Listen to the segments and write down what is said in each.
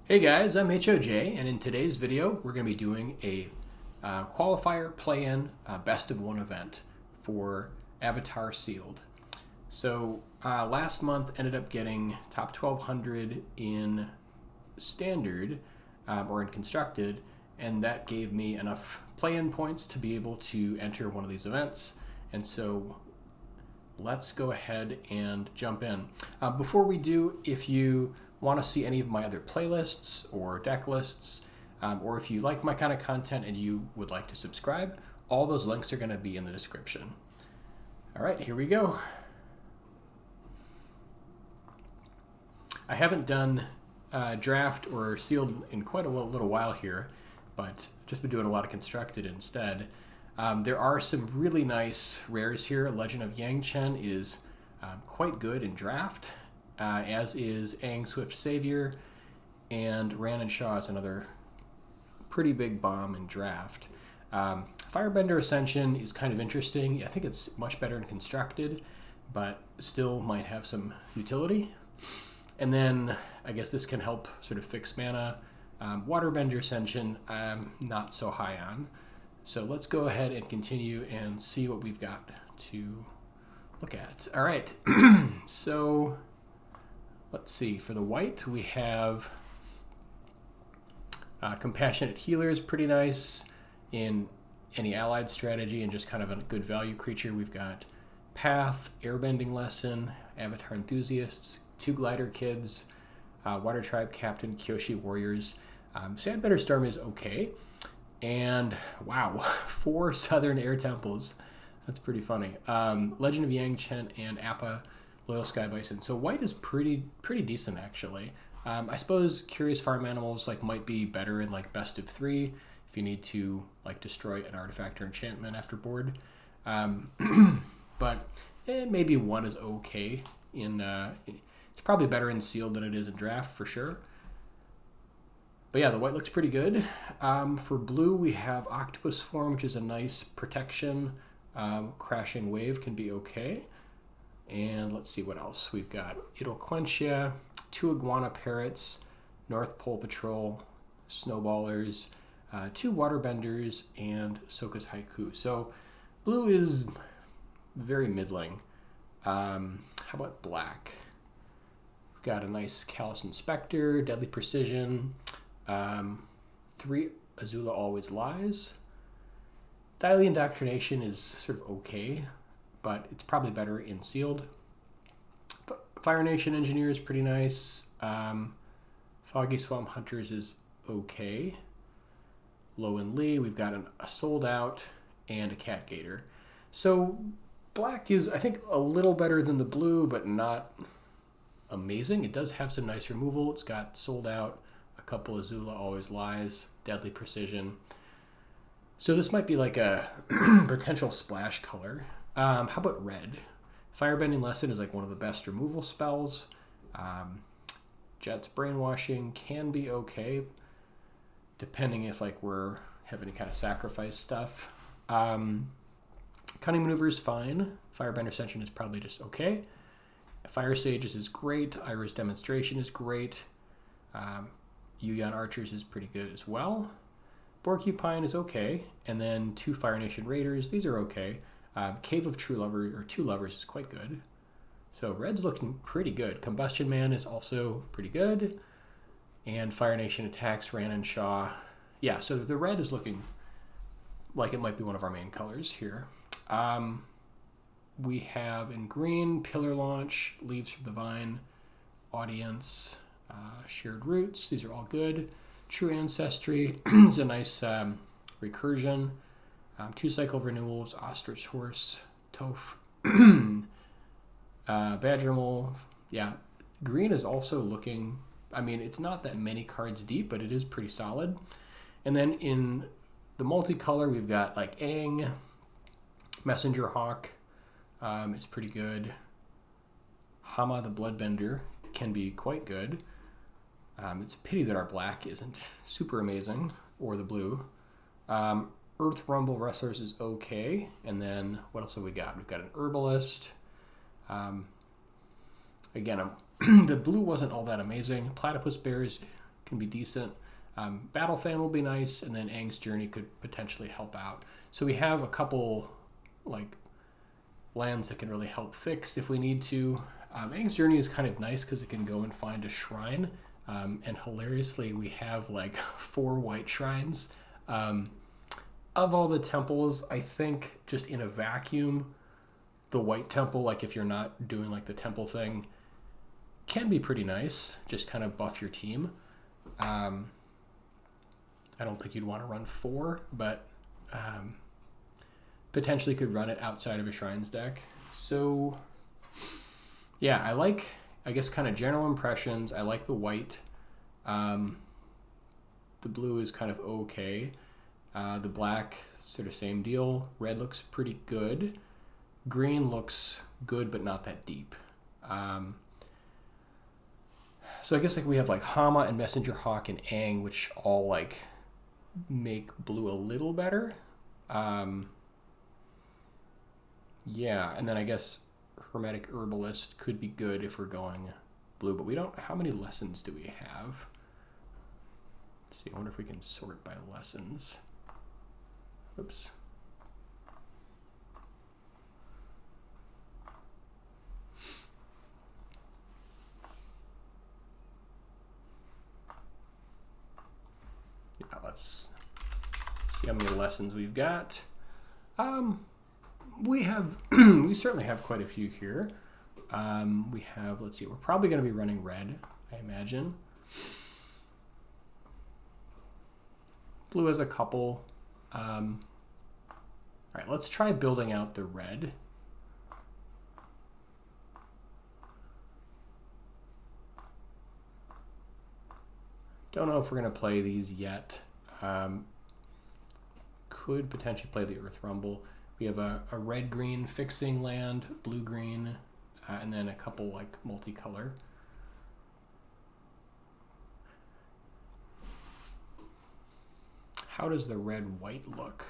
Hey guys, I'm HOJ, and in today's video we're going to be doing a qualifier play-in best of one event for Avatar Sealed. So last month ended up getting top 1200 in standard or in constructed, and that gave me enough play-in points to be able to enter one of these events. And so let's go ahead and jump in. Before we do, if you want to see any of my other playlists or deck lists, or if you like my kind of content and you would like to subscribe, all those links are going to be in the description. All right, here we go. I haven't done draft or sealed in quite a little while here, but just been doing a lot of constructed instead. There are some really nice rares here. Legend of Yang is quite good in draft, as is Aang Swift Savior, and Ran and Shaw is another pretty big bomb in draft. Firebender Ascension is kind of interesting. I think it's much better in constructed, but still might have some utility. And then I guess this can help sort of fix mana. Waterbender Ascension, I'm not so high on. So let's go ahead and continue and see what we've got to look at. All right, so let's see. For the white, we have Compassionate Healer is pretty nice in any allied strategy and just kind of a good value creature. We've got Path, Airbending Lesson, Avatar Enthusiasts, 2 Glider Kids, Water Tribe Captain, Kyoshi Warriors. Sandbender Storm is okay. And wow, 4 Southern Air Temples. That's pretty funny. Legend of Yang Chen and Appa, Loyal Sky Bison. So white is pretty decent actually. I suppose Curious Farm Animals might be better in best of 3 if you need to destroy an artifact or enchantment after board. But maybe 1 is okay in. It's probably better in sealed than it is in draft for sure. But yeah, the white looks pretty good. For blue, we have Octopus Form, which is a nice protection. Crashing Wave can be okay. And let's see what else. We've got It'll Quench Ya, 2 Iguana Parrots, North Pole Patrol, Snowballers, 2 Waterbenders, and Soka's Haiku. So blue is very middling. How about black? We've got a nice Callous Inspector, Deadly Precision, 3 Azula Always Lies. Daily Indoctrination is sort of okay, but it's probably better in sealed. Fire Nation Engineer is pretty nice. Foggy Swamp Hunters is okay. Low and Lee, we've got a Sold Out and a Cat Gator. So black is, I think, a little better than the blue, but not amazing. It does have some nice removal. It's got Sold Out, a couple of Azula Always Lies, Deadly Precision. So this might be a potential splash color. How about red? Firebending Lesson is one of the best removal spells. Jet's Brainwashing can be okay, depending if we're having any kind of sacrifice stuff. Cunning Maneuver is fine. Firebender Ascension is probably just okay. Fire Sages is great. Iris Demonstration is great. Yuyan Archers is pretty good as well. Porcupine is okay. And then 2 Fire Nation Raiders. These are okay. Cave of True Lovers, or 2 Lovers, is quite good. So red's looking pretty good. Combustion Man is also pretty good. And Fire Nation Attacks, Ran and Shaw. Yeah, so the red is looking like it might be one of our main colors here. We have in green, Pillar Launch, Leaves from the Vine, Audience, Shared Roots. These are all good. True Ancestry is a nice recursion. 2 Cycle Renewals, Ostrich Horse, Toph, Badger Mole. Yeah, green is also looking, it's not that many cards deep, but it is pretty solid. And then in the multicolor, we've got Aang, Messenger Hawk is pretty good. Hama the Bloodbender can be quite good. It's a pity that our black isn't super amazing, or the blue. Earth Rumble Wrestlers is okay. And then what else have we got? We've got an Herbalist. Again, the blue wasn't all that amazing. Platypus Bears can be decent. Battle Fan will be nice, and then Aang's Journey could potentially help out. So we have a couple like lands that can really help fix if we need to. Aang's Journey is kind of nice because it can go and find a shrine, and hilariously we have like 4 white shrines. Of all the temples, I think just in a vacuum, the white temple, like if you're not doing like the temple thing, can be pretty nice. Just kind of buff your team. I don't think you'd want to run 4, but potentially could run it outside of a Shrines deck. So yeah, I guess kind of general impressions. I like the white. The blue is kind of okay. The black, sort of same deal. Red looks pretty good. Green looks good, but not that deep. So I guess like we have like Hama and Messenger Hawk and Aang, which all like make blue a little better. Yeah, and then I guess Hermetic Herbalist could be good if we're going blue, but we don't. How many lessons do we have? Let's see. I wonder if we can sort by lessons. Oops. Yeah, let's see how many lessons we've got. We have, we certainly have quite a few here. We have, let's see, we're probably going to be running red, I imagine. Blue has a couple. All right, let's try building out the red. Don't know if we're going to play these yet. Could potentially play the Earth Rumble. We have a red-green fixing land, blue-green, and then a couple like multicolor. How does the red-white look?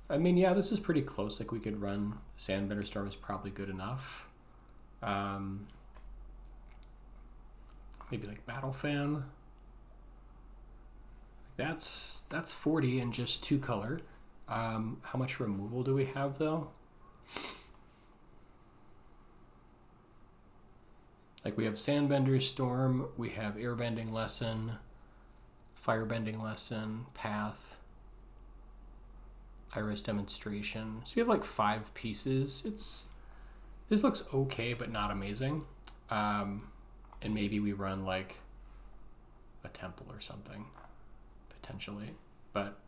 I mean, yeah, this is pretty close. Like we could run Sandbender Storm is probably good enough. Maybe like Battle Fan. That's 40 and just 2 color. How much removal do we have though? Like we have Sandbender Storm, we have Airbending Lesson, Firebending Lesson, Path, Iris Demonstration. So we have like 5 pieces. This looks okay, but not amazing. And maybe we run like a temple or something, potentially. But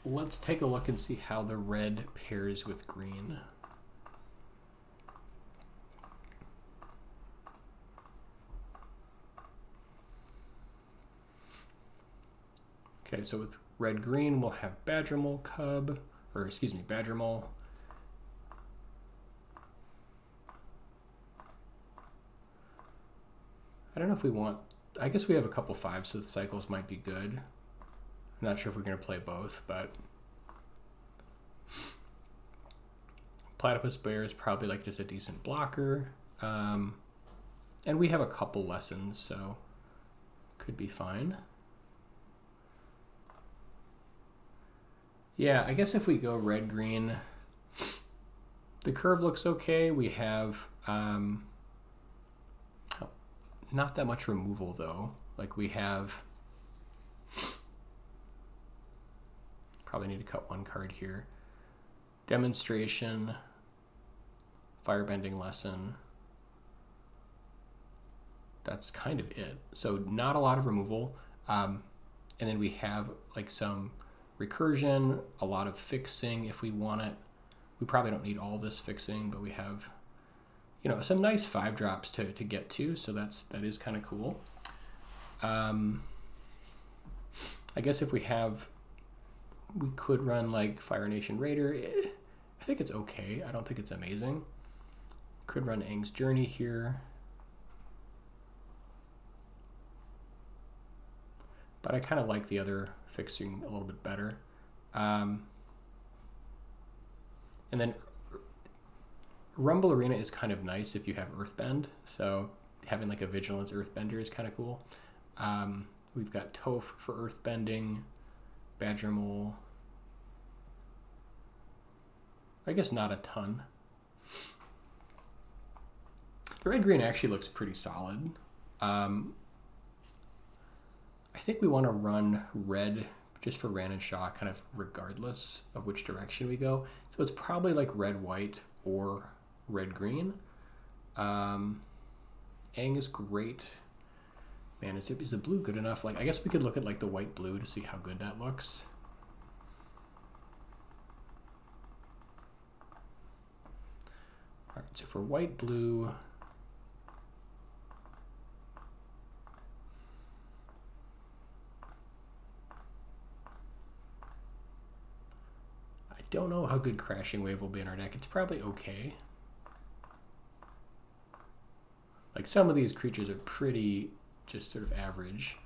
let's take a look and see how the red pairs with green. Okay, so with red-green, we'll have Badgermole Cub, or excuse me, Badgermole. I don't know if we want, I guess we have a couple 5s, so the cycles might be good. I'm not sure if we're going to play both, but Platypus Bear is probably like just a decent blocker. And we have a couple lessons, so could be fine. Yeah, I guess if we go red-green, the curve looks okay. We have not that much removal, though. Like we have, probably need to cut 1 card here. Demonstration, Firebending Lesson. That's kind of it. So not a lot of removal. And then we have like some recursion, a lot of fixing if we want it. We probably don't need all this fixing, but we have, you know, some nice 5-drops to get to, so that is kind of cool. I guess if we could run like Fire Nation Raider. I think it's okay. I don't think it's amazing. Could run Aang's Journey here. But I kind of like the other fixing a little bit better. And then Rumble Arena is kind of nice if you have Earthbend, so having like a Vigilance Earthbender is kind of cool. We've got Toph for Earthbending, Badger Mole. I guess not a ton. The red-green actually looks pretty solid. I think we want to run red just for Ran and Shaw, kind of regardless of which direction we go. So it's probably like red-white or red-green. Aang is great. Man, is the blue good enough? Like, I guess we could look at like the white-blue to see how good that looks. All right, so for white-blue, I don't know how good Crashing Wave will be in our deck. It's probably okay. Like, some of these creatures are pretty just sort of average.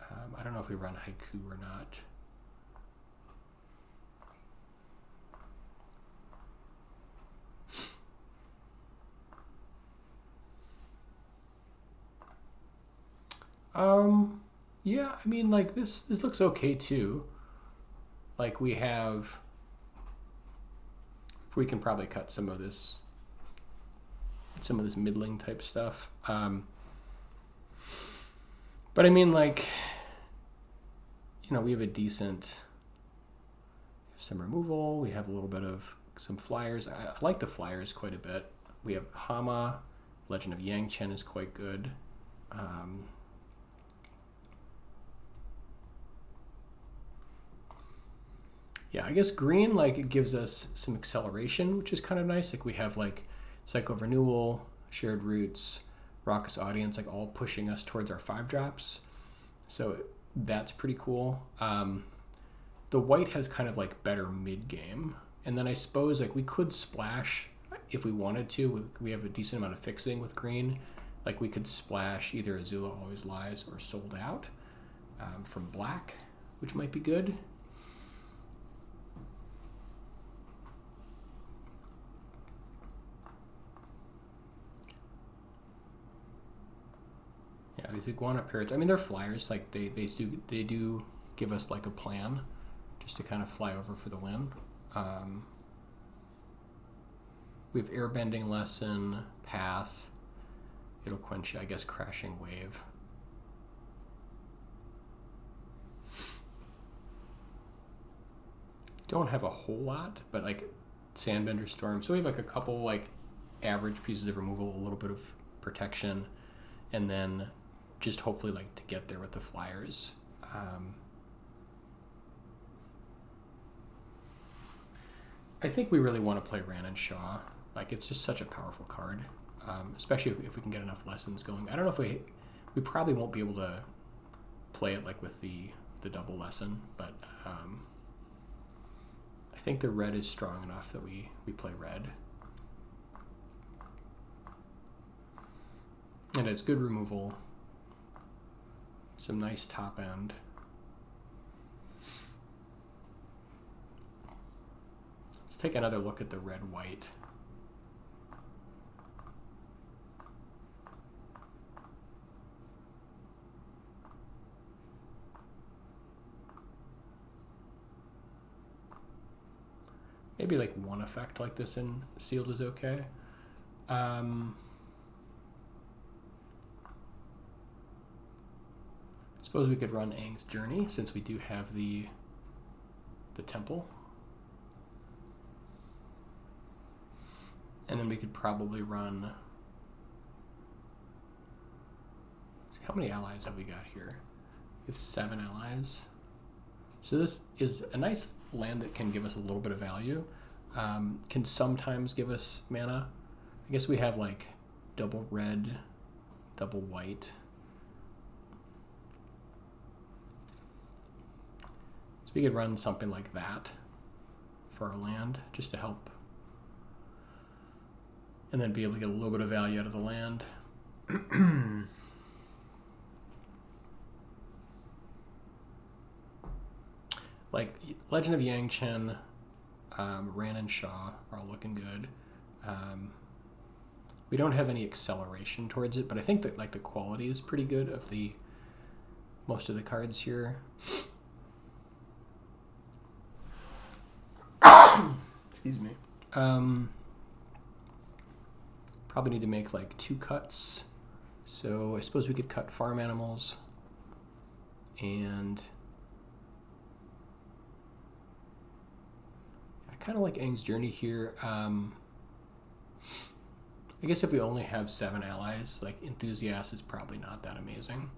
I don't know if we run Haiku or not. Yeah, I mean, like, this looks okay too. Like, we can probably cut some of this middling type stuff. But I mean, like, you know, we have a decent, some removal. We have a little bit of some flyers. I like the flyers quite a bit. We have Hama, Legend of Yang Chen is quite good. Yeah, I guess green, like, it gives us some acceleration, which is kind of nice. Like, we have like Cycle of Renewal, Shared Roots, Raucous Audience, like all pushing us towards our 5-drops. So that's pretty cool. The white has kind of like better mid-game. And then I suppose like we could splash if we wanted to. We have a decent amount of fixing with green. Like we could splash either Azula Always Lies or Sold Out from black, which might be good. Yeah, these iguana parrots. I mean, they're flyers. Like they do give us like a plan, just to kind of fly over for the win. We have Airbending Lesson, Path. It'll quench, I guess, Crashing Wave. Don't have a whole lot, but like Sandbender Storm. So we have like a couple like average pieces of removal, a little bit of protection, and then just hopefully like to get there with the flyers. I think we really want to play Ran and Shaw. Like, it's just such a powerful card, especially if we can get enough lessons going. I don't know if we probably won't be able to play it like with the double lesson, but I think the red is strong enough that we play red. And it's good removal. Some nice top end. Let's take another look at the red-white. Maybe like one effect like this in Sealed is okay. Suppose we could run Aang's Journey since we do have the temple. And then we could probably run... How many allies have we got here? We have 7 allies. So this is a nice land that can give us a little bit of value. Can sometimes give us mana. I guess we have like double red, double white. So we could run something like that for our land just to help. And then be able to get a little bit of value out of the land. Like Legend of Yangchen, Ran and Shaw are all looking good. We don't have any acceleration towards it, but I think that like the quality is pretty good of the most of the cards here. Excuse me. Probably need to make like 2 cuts. So I suppose we could cut farm animals. And I kind of like Aang's Journey here. I guess if we only have 7 allies, like Enthusiast is probably not that amazing.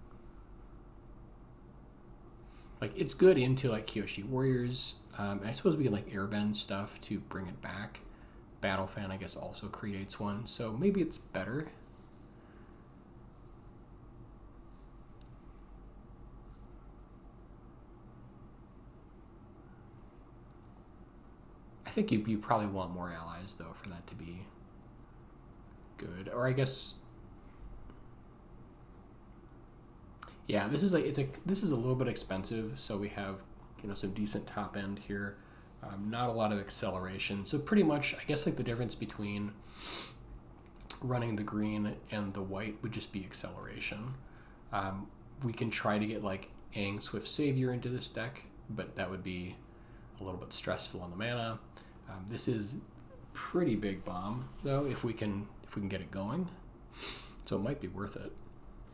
Like it's good into like Kyoshi Warriors. I suppose we can like airbend stuff to bring it back. Battle Fan, I guess, also creates one, so maybe it's better. I think you probably want more allies though for that to be good. Or I guess, yeah, this is like this is a little bit expensive, so we have some decent top end here. Not a lot of acceleration. So pretty much, I guess like the difference between running the green and the white would just be acceleration. We can try to get like Aang Swift Savior into this deck, but that would be a little bit stressful on the mana. This is pretty big bomb though if we can get it going. So it might be worth it.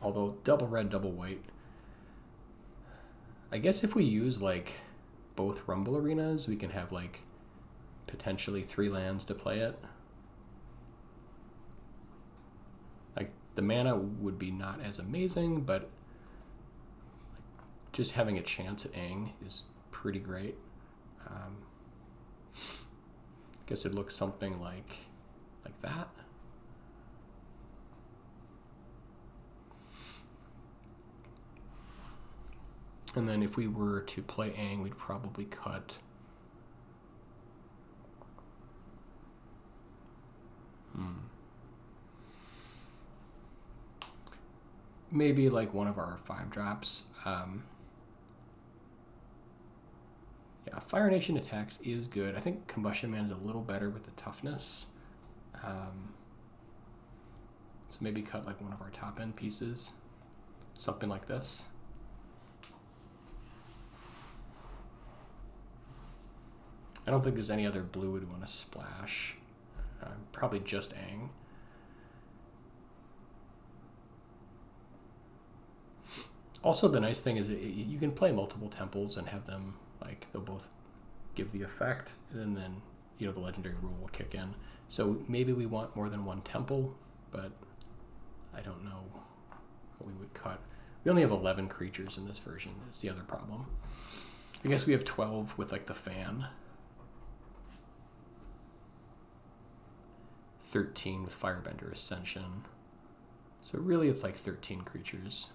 Although double red, double white. I guess if we use like both Rumble Arenas, we can have like potentially 3 lands to play it. Like the mana would be not as amazing, but just having a chance at Aang is pretty great. I guess it looks something like that. And then if we were to play Aang, we'd probably cut maybe like one of our 5 drops. Yeah, Fire Nation attacks is good. I think Combustion Man is a little better with the toughness. So maybe cut like one of our top end pieces. Something like this. I don't think there's any other blue we'd want to splash. Probably just Aang. Also, the nice thing is you can play multiple temples and have them, like, they'll both give the effect, and then, the legendary rule will kick in. So maybe we want more than 1 temple, but I don't know what we would cut. We only have 11 creatures in this version. That's the other problem. I guess we have 12 with, like, the fan. 13 with Firebender Ascension. So really it's like 13 creatures.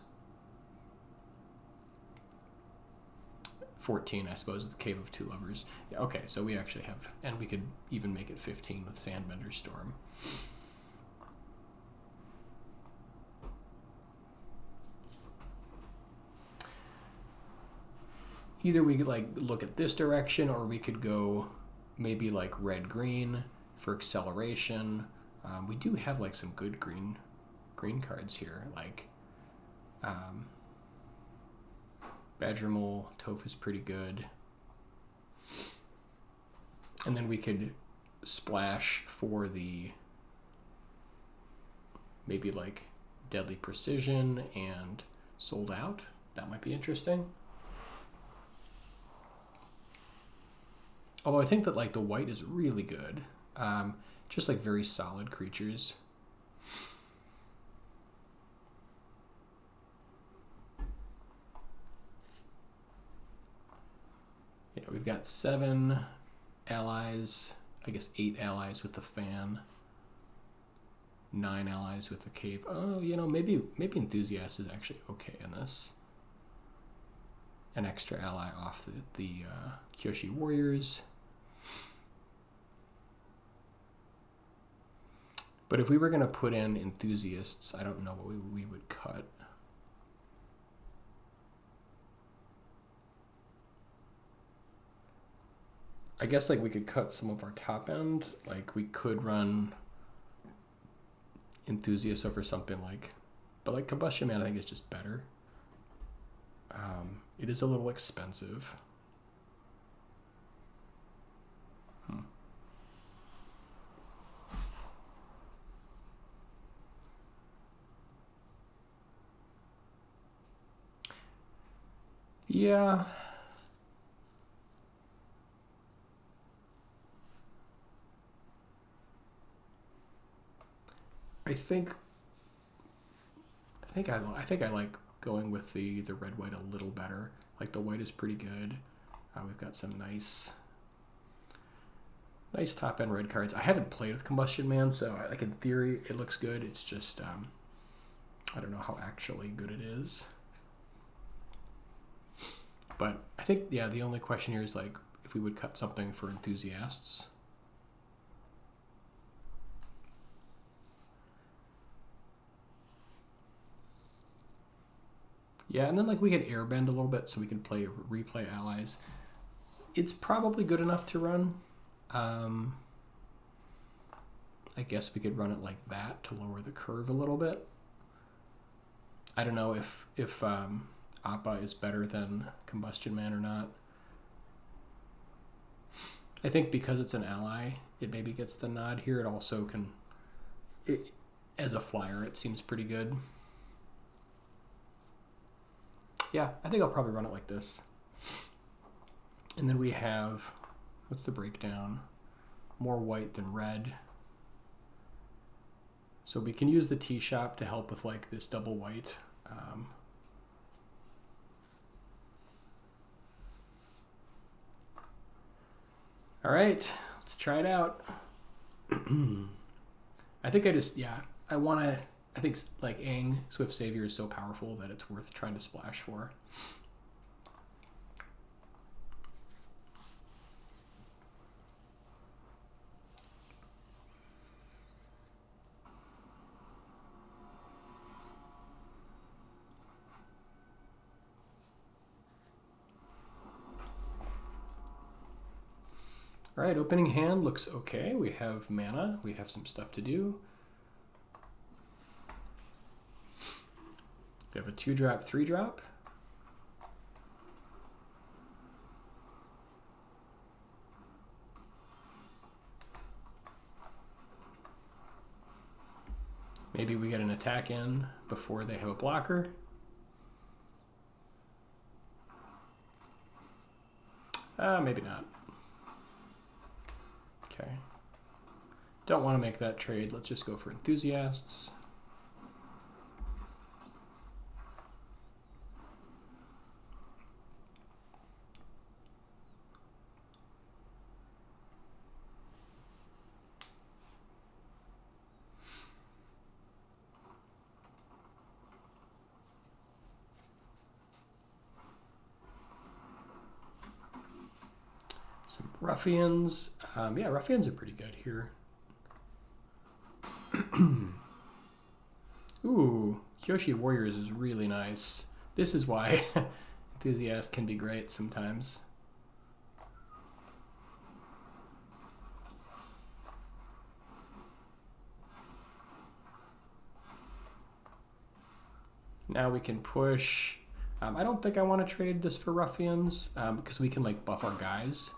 14, I suppose, with Cave of Two Lovers. Yeah, okay, so we actually have, and we could even make it 15 with Sandbender Storm. Either we could like look at this direction, or we could go maybe like red-green for acceleration. We do have like some good green cards here, like Badger Mole, Tofu's pretty good. And then we could splash for the maybe like Deadly Precision and Sold Out. That might be interesting. Although I think that like the white is really good. Just like very solid creatures. Yeah, we've got 7 allies, I guess 8 allies with the fan, 9 allies with the cave. Oh, maybe Enthusiast is actually okay in this. An extra ally off the Kyoshi Warriors. But if we were going to put in Enthusiasts, I don't know what we would cut. I guess like we could cut some of our top end. Like we could run Enthusiast over something like, but like Combustion Man I think is just better. It is a little expensive. Yeah. I think I like going with the red white a little better. Like the white is pretty good. We've got some nice top end red cards. I haven't played with Combustion Man, so like in theory it looks good. It's just I don't know how actually good it is. But I think yeah, the only question here is like if we would cut something for enthusiasts. Yeah, and then like we could airbend a little bit so we can replay allies. It's probably good enough to run. I guess we could run it like that to lower the curve a little bit. I don't know if Appa is better than Combustion Man or not. I think because it's an ally, it maybe gets the nod here. It also can, as a flyer, it seems pretty good. Yeah, I think I'll probably run it like this. And then we have, what's the breakdown? More white than red. So we can use the tea shop to help with like this double white. All right, let's try it out. I think I think like Aang, Swift Savior is so powerful that it's worth trying to splash for. All right, opening hand looks okay. We have mana. We have some stuff to do. We have a 2-drop, 3-drop. Maybe we get an attack in before they have a blocker. Maybe not. Okay. Don't want to make that trade. Let's just go for enthusiasts. Some ruffians. Yeah, ruffians are pretty good here. Ooh, Kyoshi Warriors is really nice. This is why enthusiasts can be great sometimes. Now we can push. I don't think I want to trade this for ruffians because we can like buff our guys.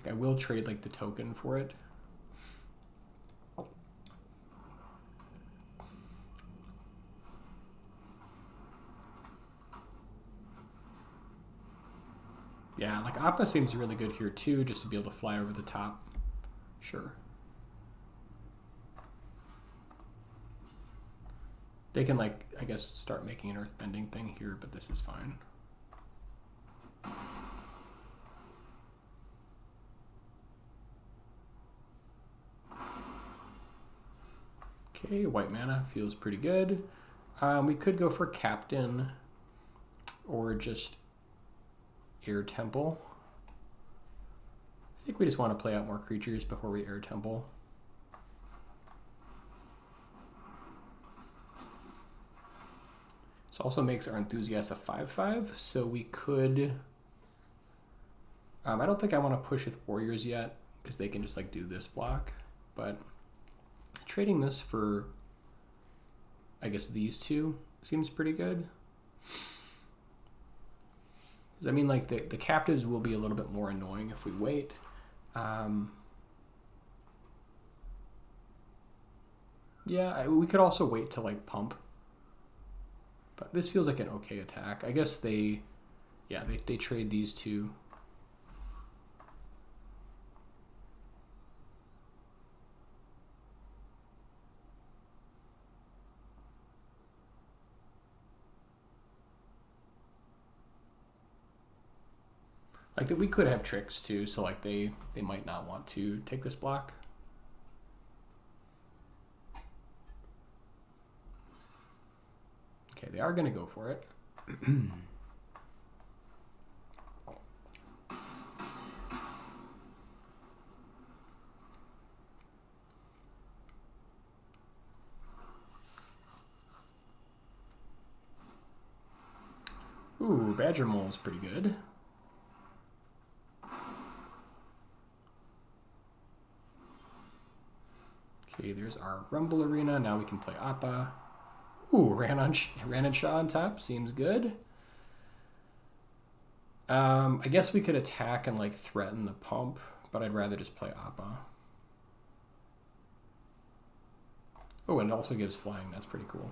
Like I will trade like the token for it. Yeah, like Appa seems really good here too, just to be able to fly over the top. Sure. They can like, I guess, start making an earthbending thing here, but this is fine. Okay, white mana feels pretty good. We could go for Captain or just Air Temple. I think we just want to play out more creatures before we Air Temple. This also makes our Enthusiast a 5/5, so we could I don't think I want to push with warriors yet because they can just like do this block, but trading this for, I guess, these two seems pretty good. Because I mean, like the captives will be a little bit more annoying if we wait. Yeah, we could also wait to like pump. But this feels like an okay attack. I guess they trade these two. Like that we could have tricks too, so like they might not want to take this block. Okay, they are going to go for it. Ooh, Badger Mole's pretty good. Okay, there's our Rumble Arena. Now we can play Appa. Ooh, ran and Shaw on top. Seems good. I guess we could attack and like threaten the pump, but I'd rather just play Appa. Oh, and it also gives flying. That's pretty cool.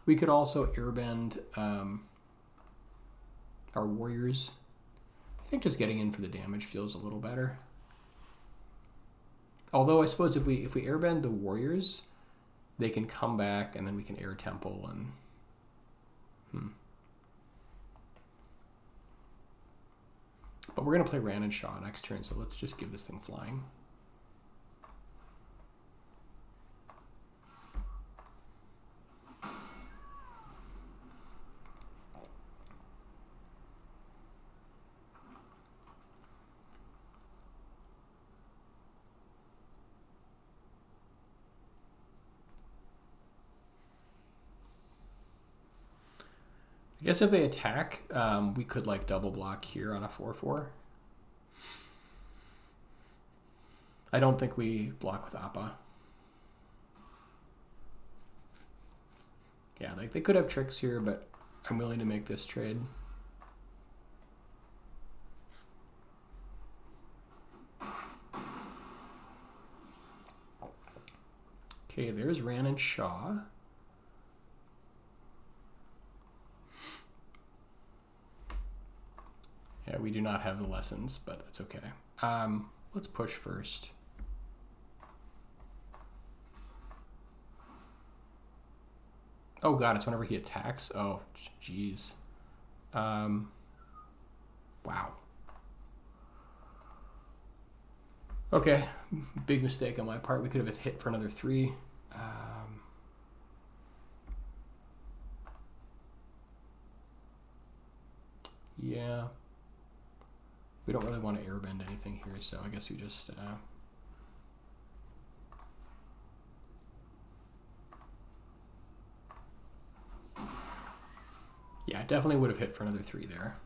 We could also airbend our warriors. I think just getting in for the damage feels a little better. Although I suppose if we airbend the warriors, they can come back and then we can air temple and But we're gonna play Ran and Shaw next turn, so let's just give this thing flying. I guess if they attack, we could like double block here on a 4/4. I don't think we block with Appa. Yeah, like they could have tricks here, but I'm willing to make this trade. Okay, there's Ran and Shaw. Yeah, we do not have the lessons, but that's okay. Let's push first. Oh god, it's whenever he attacks. Oh, jeez. Wow. Okay, big mistake on my part. We could have hit for another 3. Yeah. We don't really want to airbend anything here, so I guess we just... Yeah, definitely would have hit for another 3 there.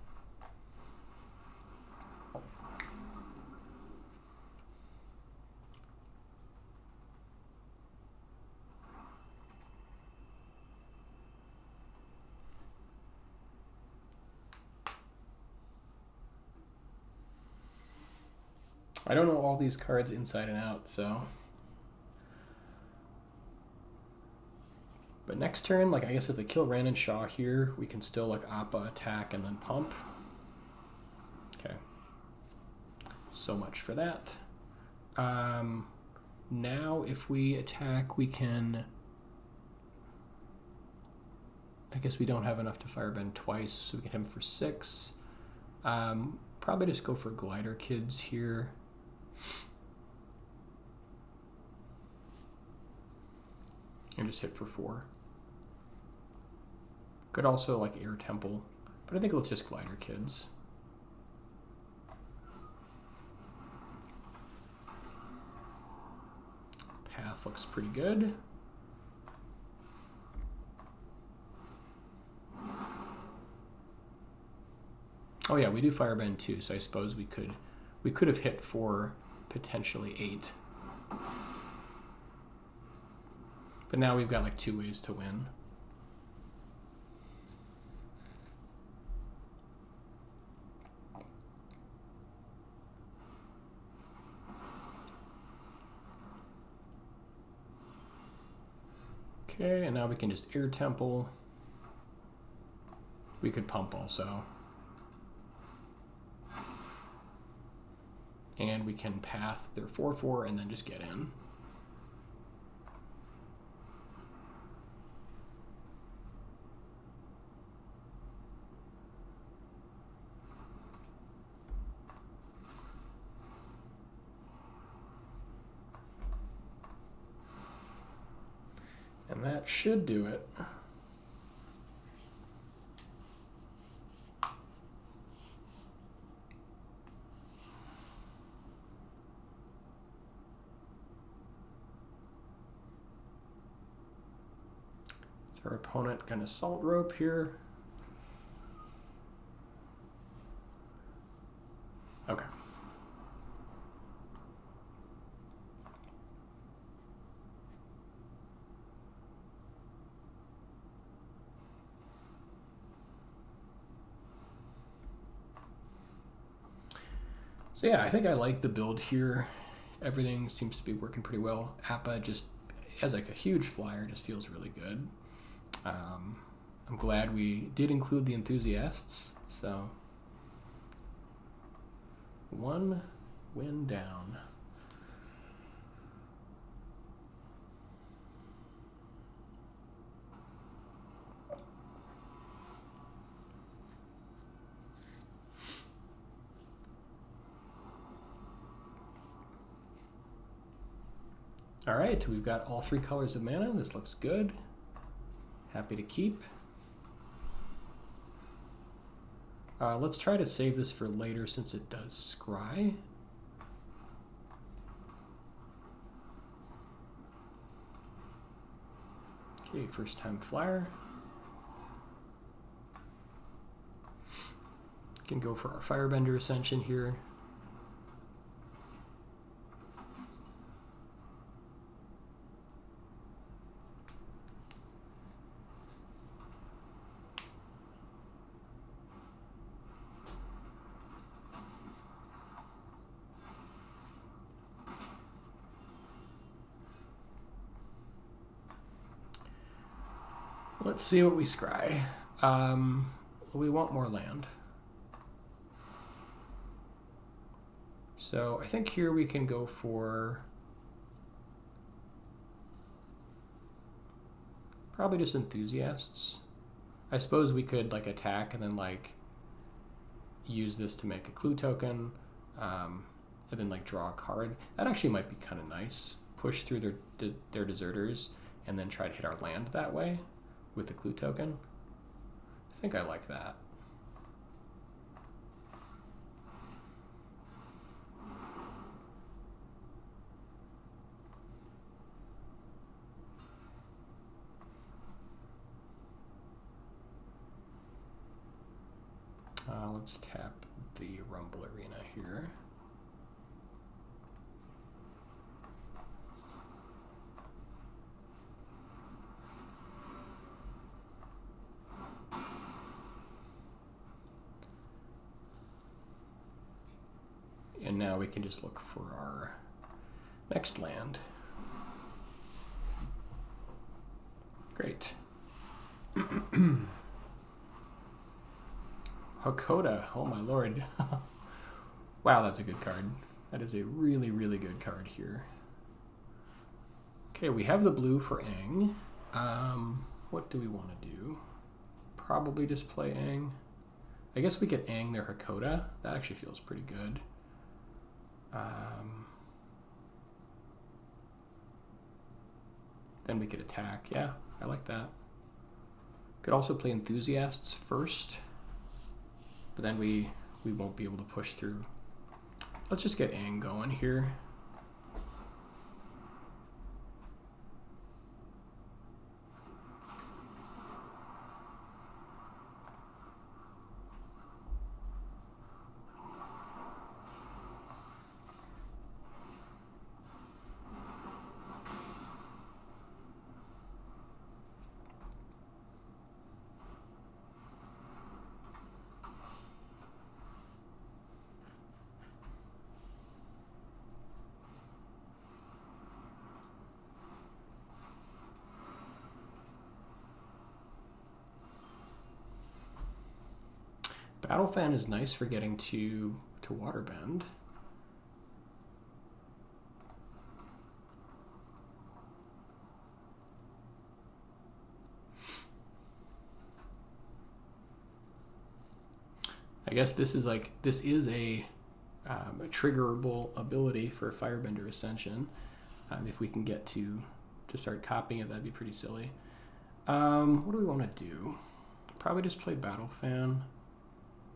I don't know all these cards inside and out, so... But next turn, like I guess if they kill Ran and Shaw here, we can still like Appa attack and then pump. Okay. So much for that. Now if we attack, we can... I guess we don't have enough to firebend twice, so we can hit him for 6. Probably just go for Glider Kids here. And just hit for 4. Could also like Air Temple, but I think let's just Glider Kids. Path looks pretty good. Oh yeah, we do Firebend too, so I suppose we could have hit for potentially 8. But now we've got like 2 ways to win. Okay, and now we can just Air Temple. We could pump also. And we can path their 4/4 and then just get in. And that should do it. Is our opponent going to Salt Rope here? Okay. So yeah, I think I like the build here. Everything seems to be working pretty well. Appa just as like a huge flyer just feels really good. I'm glad we did include the enthusiasts. So 1 win down. All right, we've got all 3 colors of mana. This looks good. Happy to keep. Let's try to save this for later since it does scry. Okay, first time flyer. Can go for our Firebender Ascension here. Let's see what we scry. We want more land. So I think here we can go for probably just enthusiasts. I suppose we could like attack and then like use this to make a clue token, and then like draw a card. That actually might be kind of nice. Push through their deserters and then try to hit our land that way with the clue token. I think I like that. Let's tap the Rumble Arena here. And now we can just look for our next land. Great. Hakoda, oh my lord. Wow, that's a good card. That is a really, really good card here. Okay, we have the blue for Aang. What do we want to do? Probably just play Aang. I guess we get Aang their Hakoda. That actually feels pretty good. Then we could attack. Yeah, I like that. Could also play enthusiasts first, but then we won't be able to push through. Let's just get Aang going here. Battle Fan is nice for getting to Waterbend. I guess this is a triggerable ability for Firebender Ascension. If we can get to start copying it, that'd be pretty silly. What do we want to do? Probably just play Battle Fan,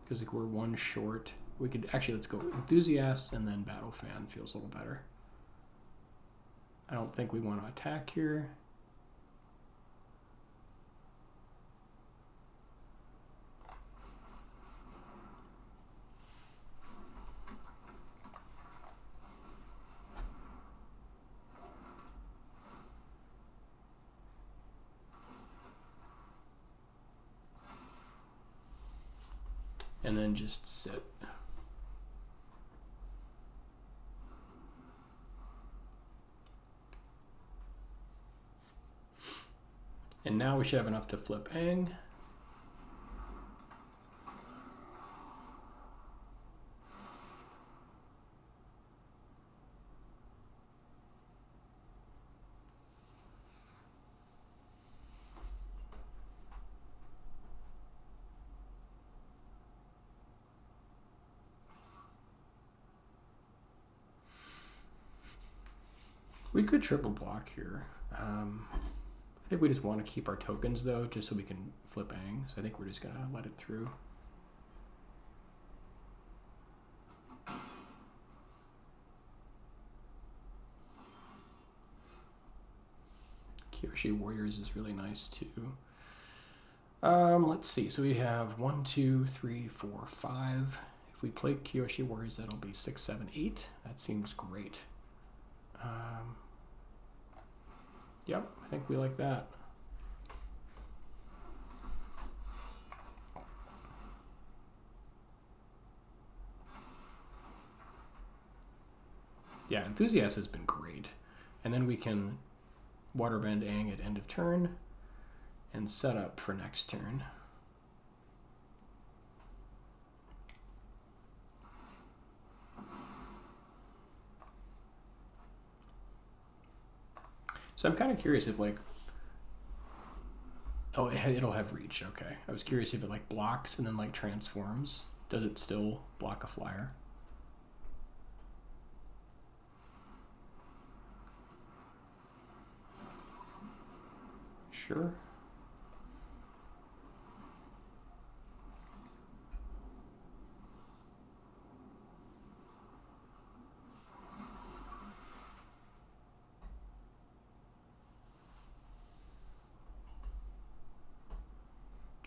because like we're one short. We could actually, let's go Enthusiasts and then Battle Fan feels a little better. I don't think we want to attack here. And then just sit. And now we should have enough to flip Aang. We could triple block here. I think we just want to keep our tokens though, just so we can flip Aang. So I think we're just gonna let it through. Kyoshi Warriors is really nice too. Let's see. So we have 1, 2, 3, 4, 5. If we play Kyoshi Warriors, that'll be 6, 7, 8. That seems great. Yep, I think we like that. Yeah, Enthusiast has been great. And then we can Waterbend Aang at end of turn and set up for next turn. So I'm kind of curious if like, oh, it'll have reach. Okay, I was curious if it like blocks and then like transforms. Does it still block a flyer? Sure.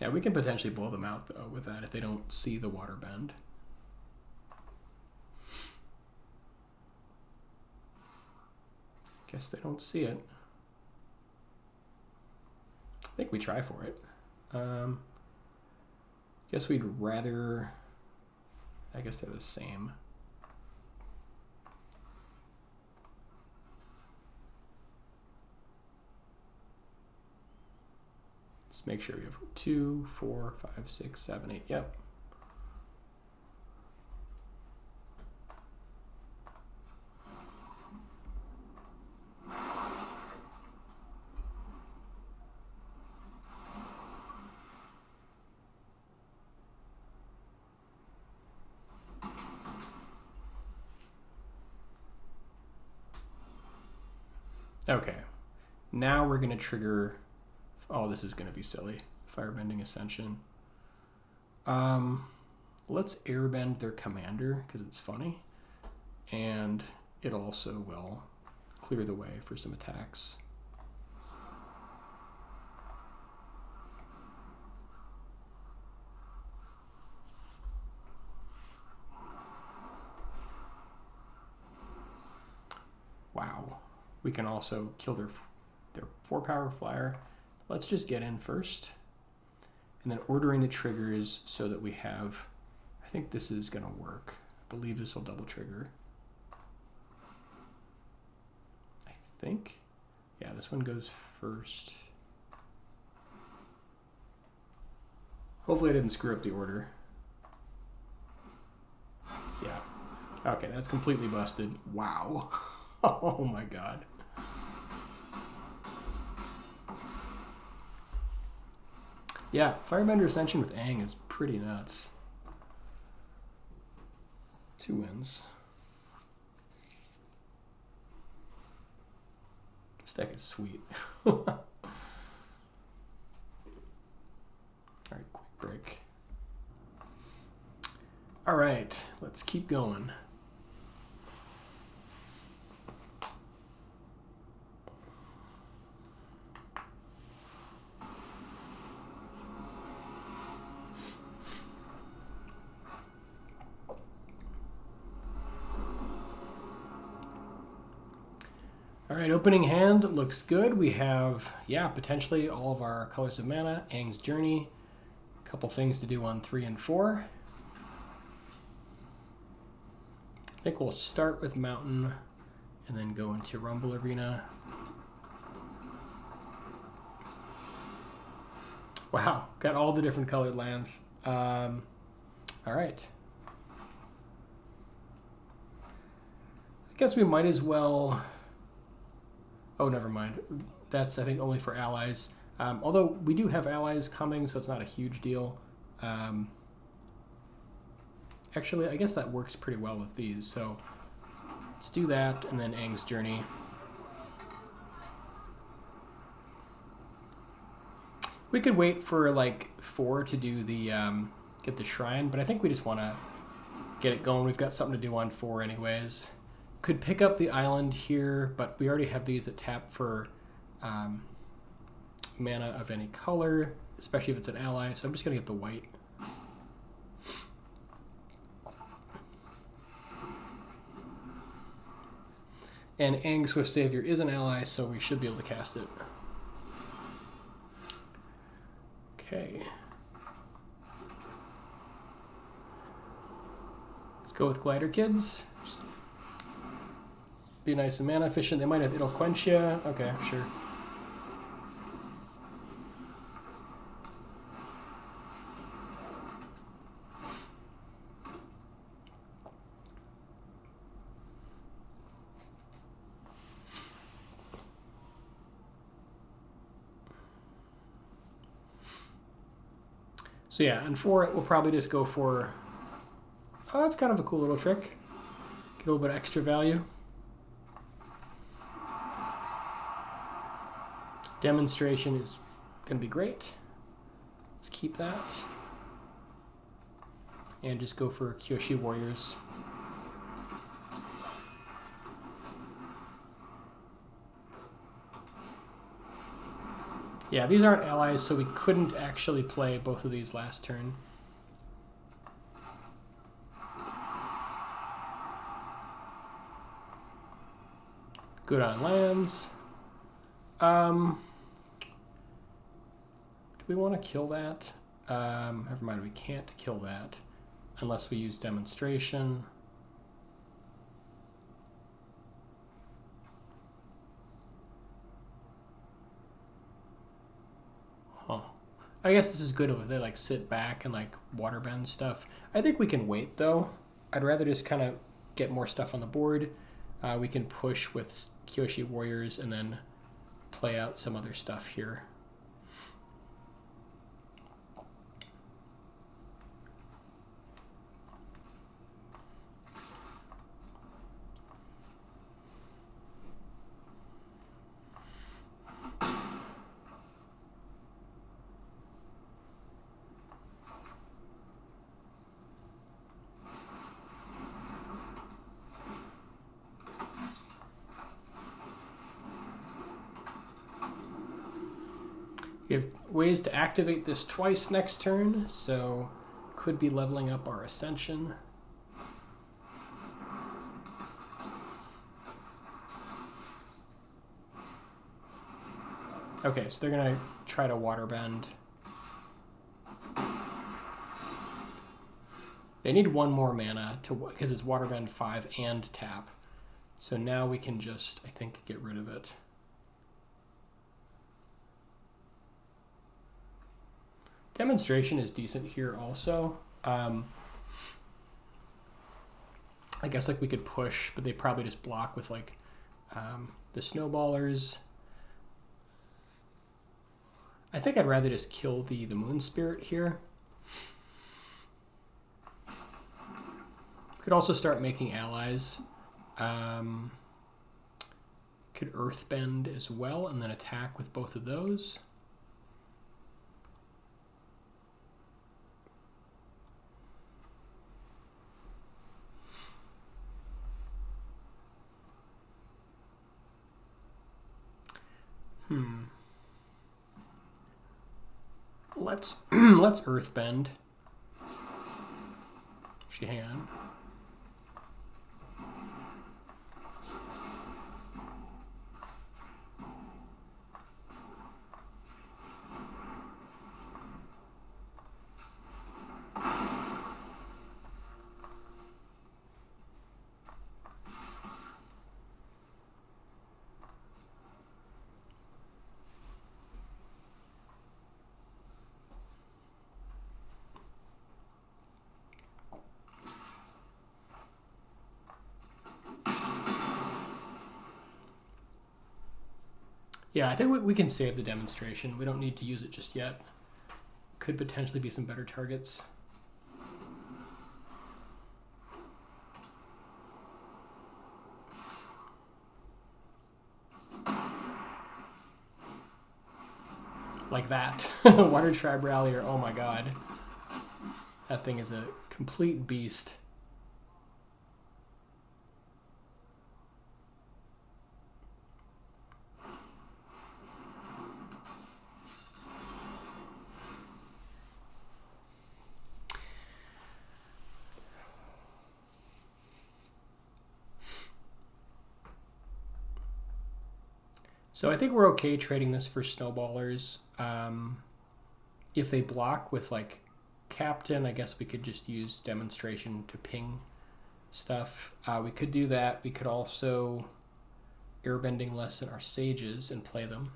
Yeah, we can potentially blow them out though with that if they don't see the Waterbend. Guess they don't see it. I think we try for it. Guess we'd rather, I guess they're the same. Let's make sure we have 2, 4, 5, 6, 7, 8. Yep. Okay, now we're going to trigger, oh, this is going to be silly, Firebending Ascension. Let's airbend their commander because it's funny, and it also will clear the way for some attacks. Wow. We can also kill their 4-power flyer. Let's just get in first. And then ordering the triggers so that we have, I think this is going to work. I believe this will double trigger. I think. Yeah, this one goes first. Hopefully I didn't screw up the order. Okay, that's completely busted. Wow. Oh my god. Yeah, Firebender Ascension with Aang is pretty nuts. 2 wins. This deck is sweet. Alright, quick break. Alright, let's keep going. All right, opening hand looks good. We have, yeah, potentially all of our colors of mana, Aang's Journey, a couple things to do on 3 and 4. I think we'll start with Mountain and then go into Rumble Arena. Wow, got all the different colored lands. All right. I guess we might as well... Oh, never mind. That's, I think, only for allies. Although we do have allies coming, so it's not a huge deal. Actually, I guess that works pretty well with these. So let's do that, and then Aang's Journey. We could wait for like 4 to do the get the shrine, but I think we just want to get it going. We've got something to do on 4 anyways. Could pick up the island here, but we already have these that tap for mana of any color, especially if it's an ally, so I'm just going to get the white. And Aang Swift Savior is an ally, so we should be able to cast it. Okay. Let's go with Glider Kids. Just be nice and mana efficient. They might have, it'll quench you. Okay, sure. So yeah, and 4 we'll probably just go for, oh, that's kind of a cool little trick. Get a little bit of extra value. Demonstration is going to be great. Let's keep that. And just go for Kyoshi Warriors. Yeah, these aren't allies, so we couldn't actually play both of these last turn. Good on lands. Do we want to kill that? Never mind, we can't kill that unless we use demonstration. Huh. I guess this is good if they like sit back and like waterbend stuff. I think we can wait though. I'd rather just kind of get more stuff on the board. We can push with Kyoshi Warriors and then play out some other stuff here. We have ways to activate this twice next turn, so could be leveling up our Ascension. Okay, so they're going to try to waterbend. They need 1 more mana to because it's waterbend 5 and tap. So now we can just, I think, get rid of it. Demonstration is decent here also. I guess like we could push, but they probably just block with like the snowballers. I think I'd rather just kill the Moon Spirit here. Could also start making allies. Could Earthbend as well and then attack with both of those. Let's Earthbend. Actually, hang on. Yeah, I think we can save the demonstration. We don't need to use it just yet. Could potentially be some better targets. Like that. Water Tribe Rallier, oh my god. That thing is a complete beast. So I think we're okay trading this for snowballers. If they block with like Captain, I guess we could just use demonstration to ping stuff. We could do that. We could also airbending lesson our sages and play them.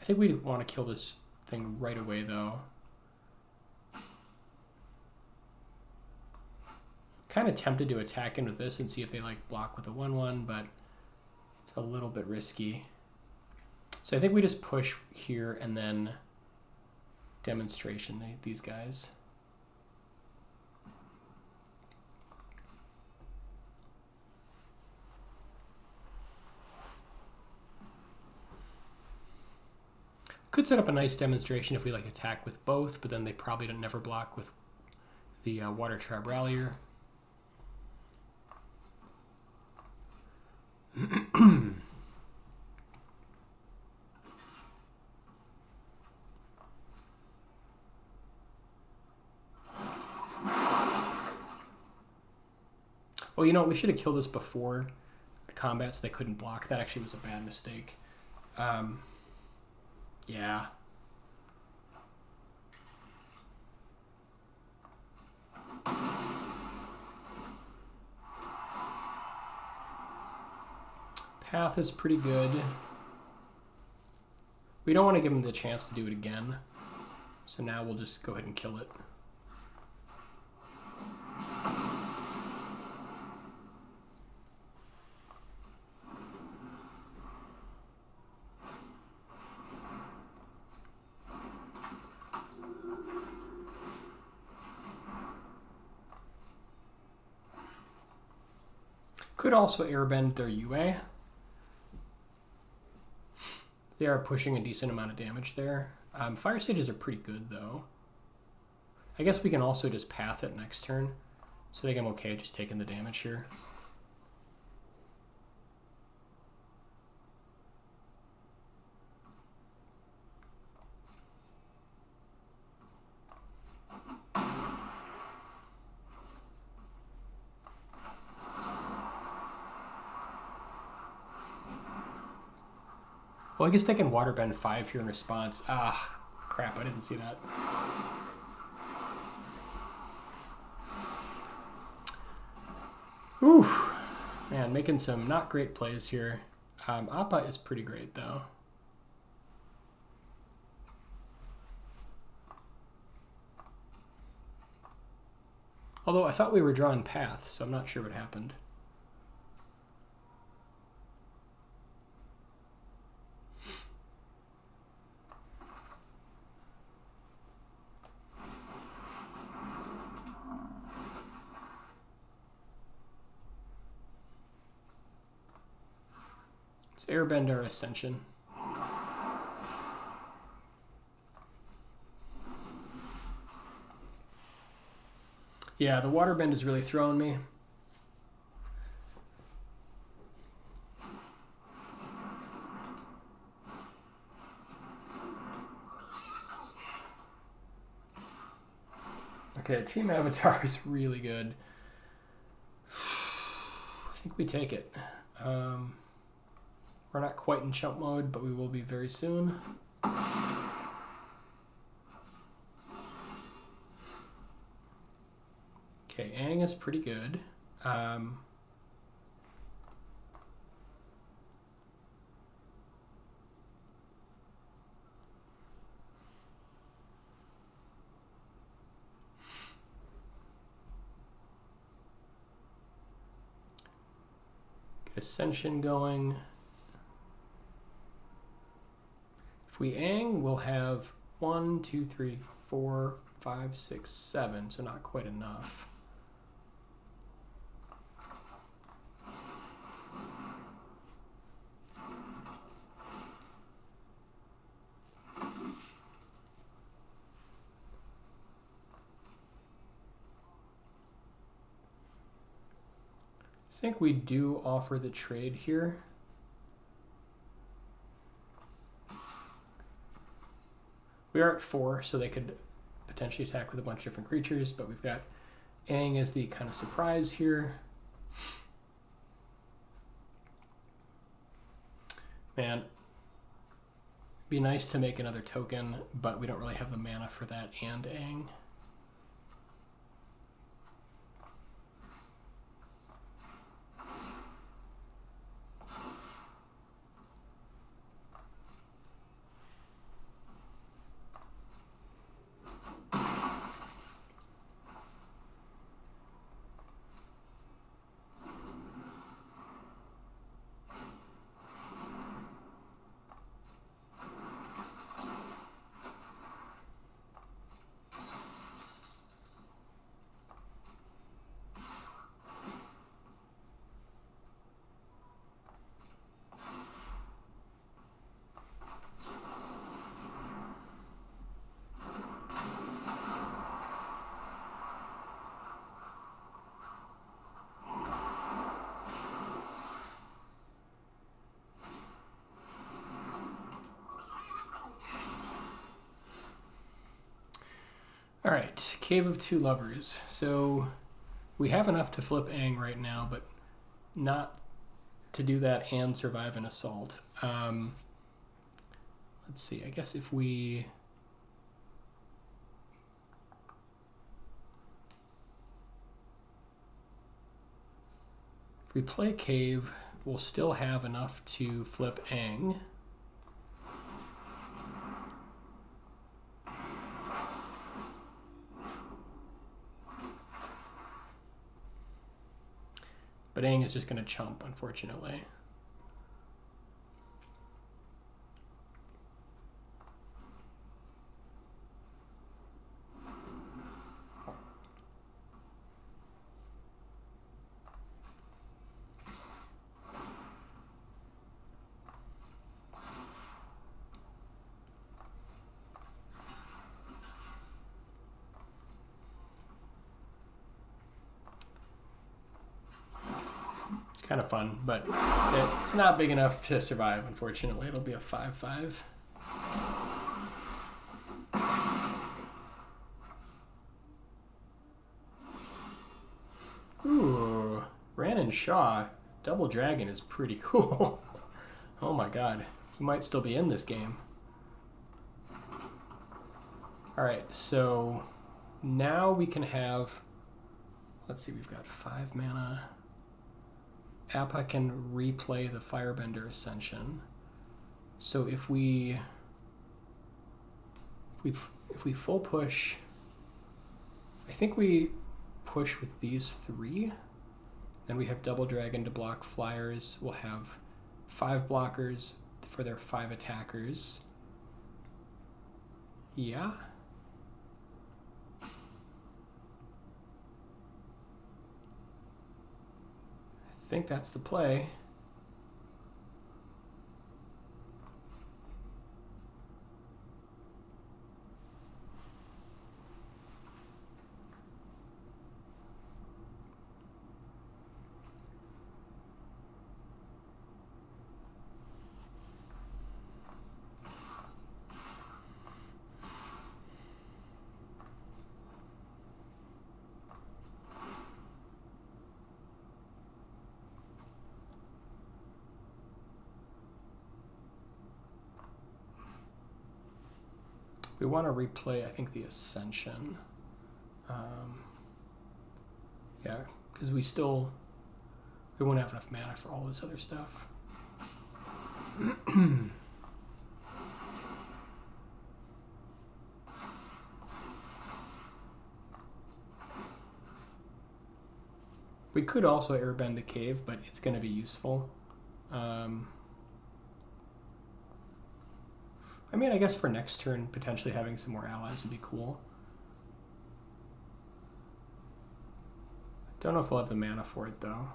I think we want to kill this thing right away though. Kind of tempted to attack into this and see if they like block with a 1/1, but it's a little bit risky. So I think we just push here and then demonstration these guys. Could set up a nice demonstration if we like attack with both, but then they probably don't never block with the Water Tribe Rallier. Well, you know, we should have killed this before combat so they couldn't block. That actually was a bad mistake. Yeah. Path is pretty good. We don't want to give him the chance to do it again. So now we'll just go ahead and kill it. Could also airbend their UA. They are pushing a decent amount of damage there. Fire Sages are pretty good though. I guess we can also just path it next turn. So I think I'm okay just taking the damage here. Well, I guess they can waterbend 5 here in response. Ah, crap, I didn't see that. Ooh, man, making some not great plays here. Appa is pretty great, though. Although I thought we were drawing paths, so I'm not sure what happened. It's Airbender Ascension. Yeah, the waterbend is really throwing me. Okay, Team Avatar is really good. I think we take it. We're not quite in chump mode, but we will be very soon. Okay, Aang is pretty good. Get Ascension going. If we Aang, we'll have 1, 2, 3, 4, 5, 6, 7, so not quite enough. I think we do offer the trade here. We are at 4, so they could potentially attack with a bunch of different creatures, but we've got Aang as the kind of surprise here. Man, it'd be nice to make another token, but we don't really have the mana for that and Aang. All right, Cave of Two Lovers. So we have enough to flip Aang right now, but not to do that and survive an assault. Let's see, I guess if we... If we play Cave, we'll still have enough to flip Aang. But Aang is just going to chump, unfortunately. Kind of fun, but it's not big enough to survive, unfortunately. It'll be a 5/5. Ooh, Brandon Shaw, Double Dragon is pretty cool. Oh my god, he might still be in this game. Alright, so now we can have, let's see, we've got 5 mana. Appa can replay the Firebender Ascension. So if we full push, I think we push with these 3. Then we have Double Dragon to block flyers. We'll have 5 blockers for their 5 attackers. Yeah. I think that's the play. We want to replay, I think, the Ascension. Yeah, because we won't have enough mana for all this other stuff. We could also airbend the cave, but it's going to be useful. I mean, I guess for next turn, potentially having some more allies would be cool. Don't know if we'll have the mana for it, though.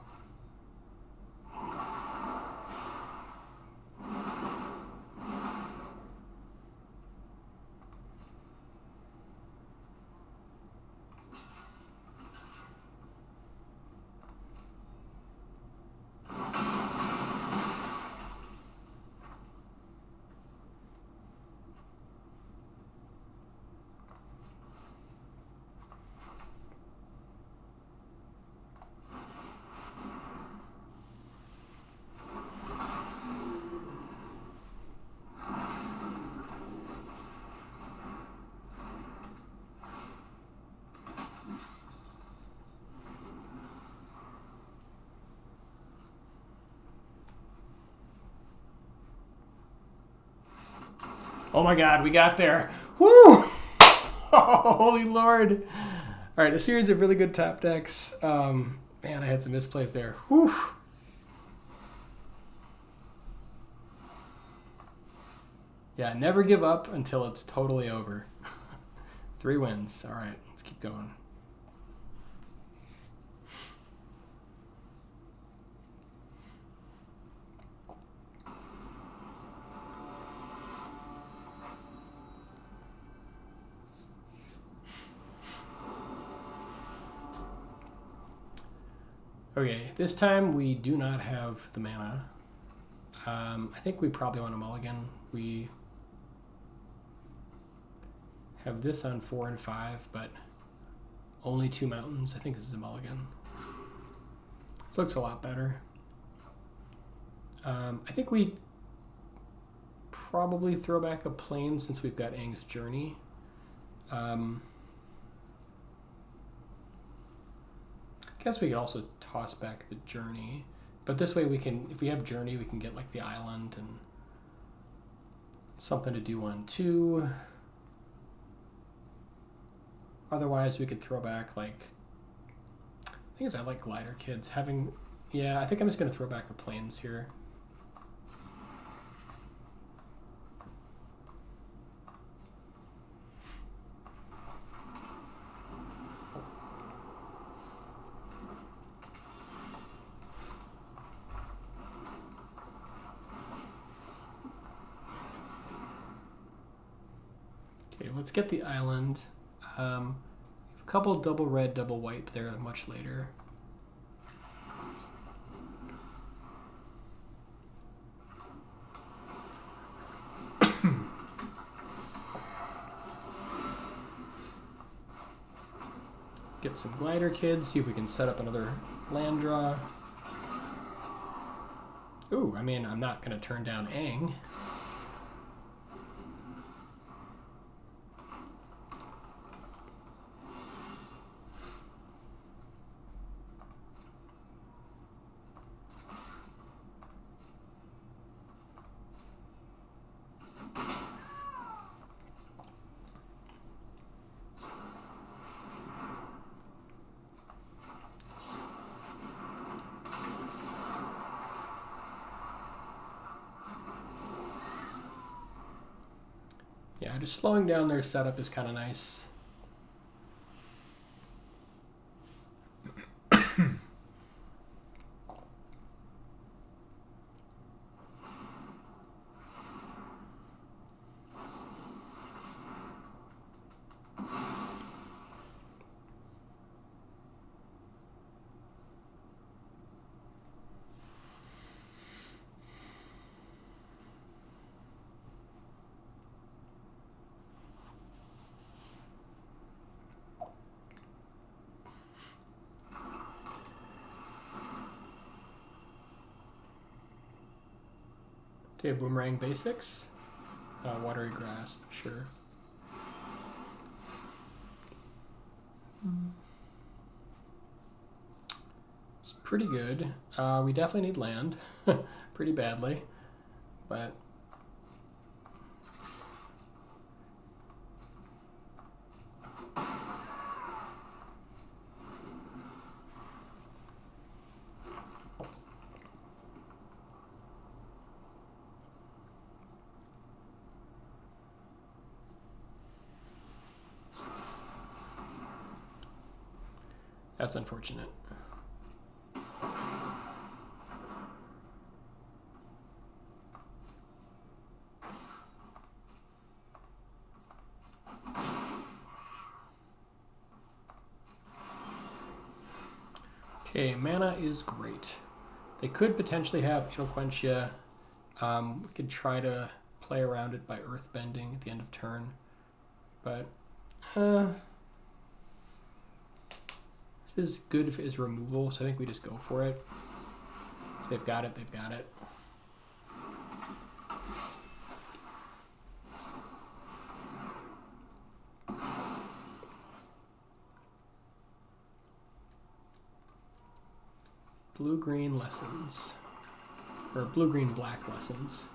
Oh my god, we got there. Woo! Oh, holy lord. All right, a series of really good top decks. Man, I had some misplays there. Whew. Yeah, never give up until it's totally over. 3 wins. All right, let's keep going. Okay, this time we do not have the mana. I think we probably want a mulligan. We have this on 4 and 5, but only 2 mountains. I think this is a mulligan. This looks a lot better. I think we probably throw back a plane since we've got Aang's Journey. I guess we could also toss back the Journey, but this way we can, if we have Journey, we can get like the island and something to do on 2. Otherwise, we could throw back like, I think I like Glider Kids having, yeah, I think I'm just going to throw back the planes here. Okay, let's get the island. A couple double red, double white, but they're much later. Get some Glider Kids, see if we can set up another land draw. Ooh, I mean, I'm not going to turn down Aang. Yeah, just slowing down their setup is kind of nice. Okay, Boomerang Basics. Watery Grasp, sure. It's pretty good. We definitely need land pretty badly, but that's unfortunate. Okay, mana is great. They could potentially have Eloquentia. We could try to play around it by Earthbending at the end of turn, but this is good if it is removal, so I think we just go for it. If they've got it, they've got it. Blue-green lessons. Or blue-green-black lessons.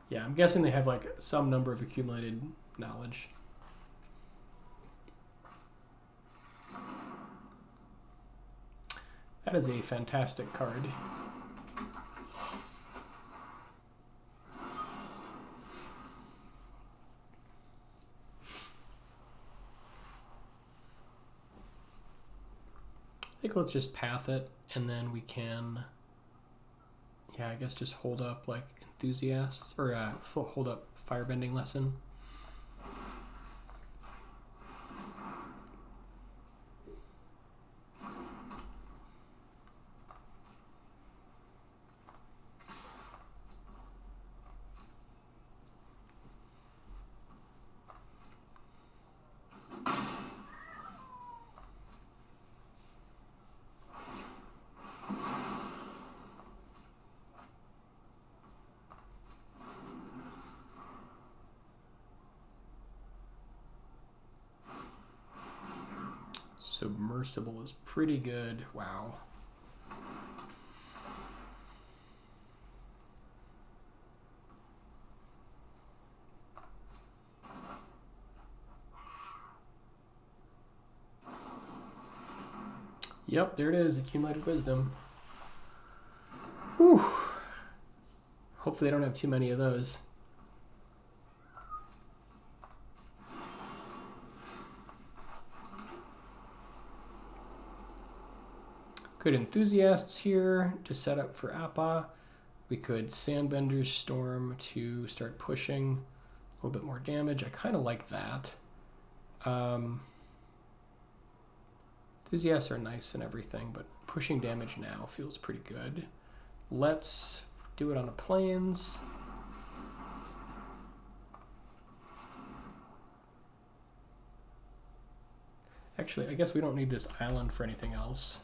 Yeah, I'm guessing they have like some number of accumulated knowledge. That is a fantastic card. I think let's just path it, and then we can, yeah, I guess just hold up like enthusiasts, or hold up firebending lesson. Submersible is pretty good. Wow. Yep, there it is. Accumulated Wisdom. Whew. Hopefully they don't have too many of those. Good enthusiasts here to set up for Appa. We could Sandbender's Storm to start pushing a little bit more damage. I kind of like that. Enthusiasts are nice and everything, but pushing damage now feels pretty good. Let's do it on the plains. Actually, I guess we don't need this island for anything else.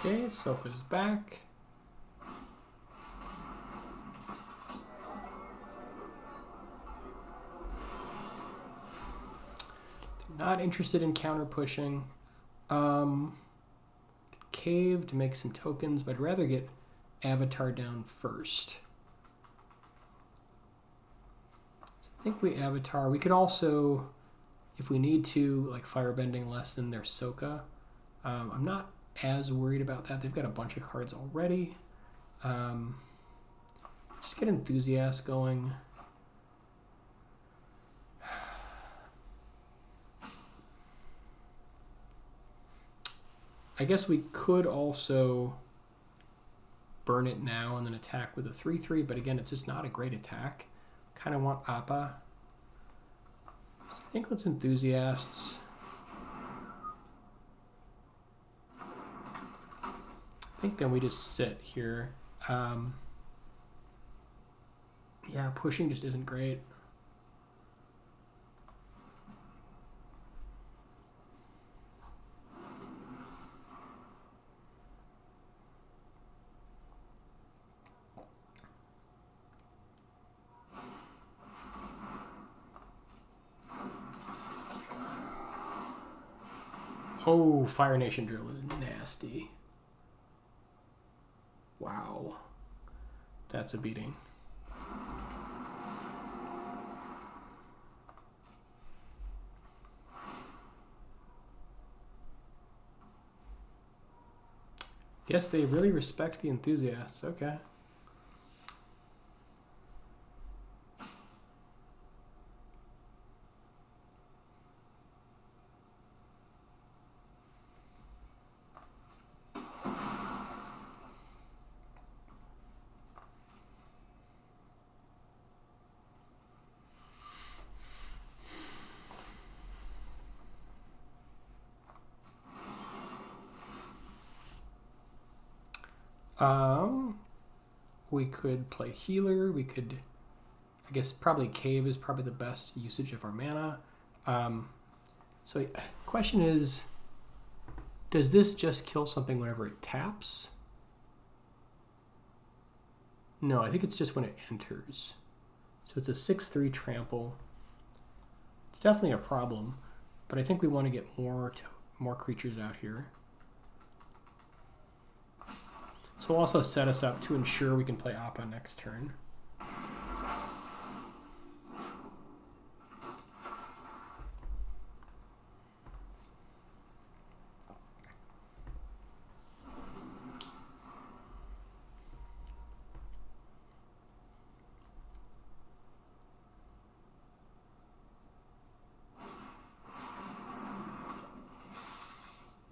Okay, Soka's back. Not interested in counter pushing. Cave to make some tokens, but I'd rather get Avatar down first. So I think we Avatar. We could also, if we need to, like Firebending Lesson their Soka. I'm not as worried about that. They've got a bunch of cards already. Just get Enthusiast going. I guess we could also burn it now and then attack with a 3/3, but again, it's just not a great attack. Kind of want Appa. So I think let's Enthusiasts. I think then we just sit here. Yeah, pushing just isn't great. Oh, Fire Nation Drill is nasty. Wow. That's a beating. Yes, they really respect the enthusiasts. Okay. We could play healer. We could, I guess, probably cave is probably the best usage of our mana. So the question is, does this just kill something whenever it taps? No, I think it's just when it enters. So it's a 6/3 trample. It's definitely a problem, but I think we want to get more creatures out here. So we'll also set us up to ensure we can play Appa next turn.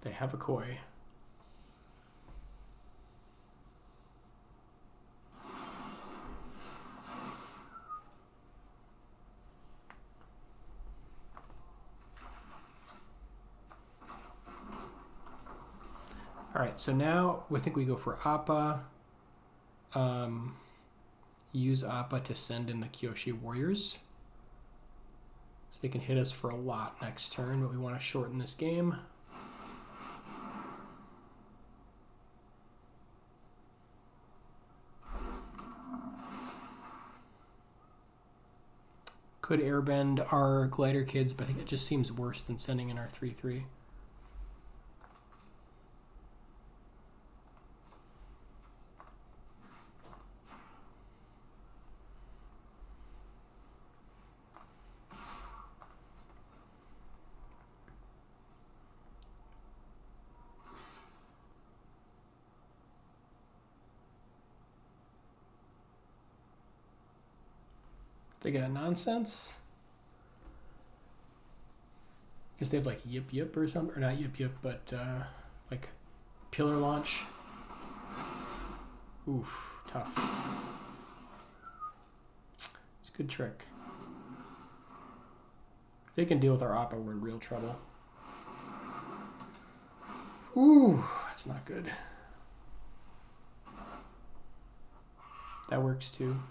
They have a koi. All right, so now I think we go for Appa. Use Appa to send in the Kyoshi Warriors. So they can hit us for a lot next turn, but we want to shorten this game. Could airbend our glider kids, but I think it just seems worse than sending in our 3/3. They got nonsense. I guess they have like Yip Yip or something, or not Yip Yip, but like Pillar Launch. Oof, tough. It's a good trick. If they can deal with our Appa, we're in real trouble. Ooh, that's not good. That works too.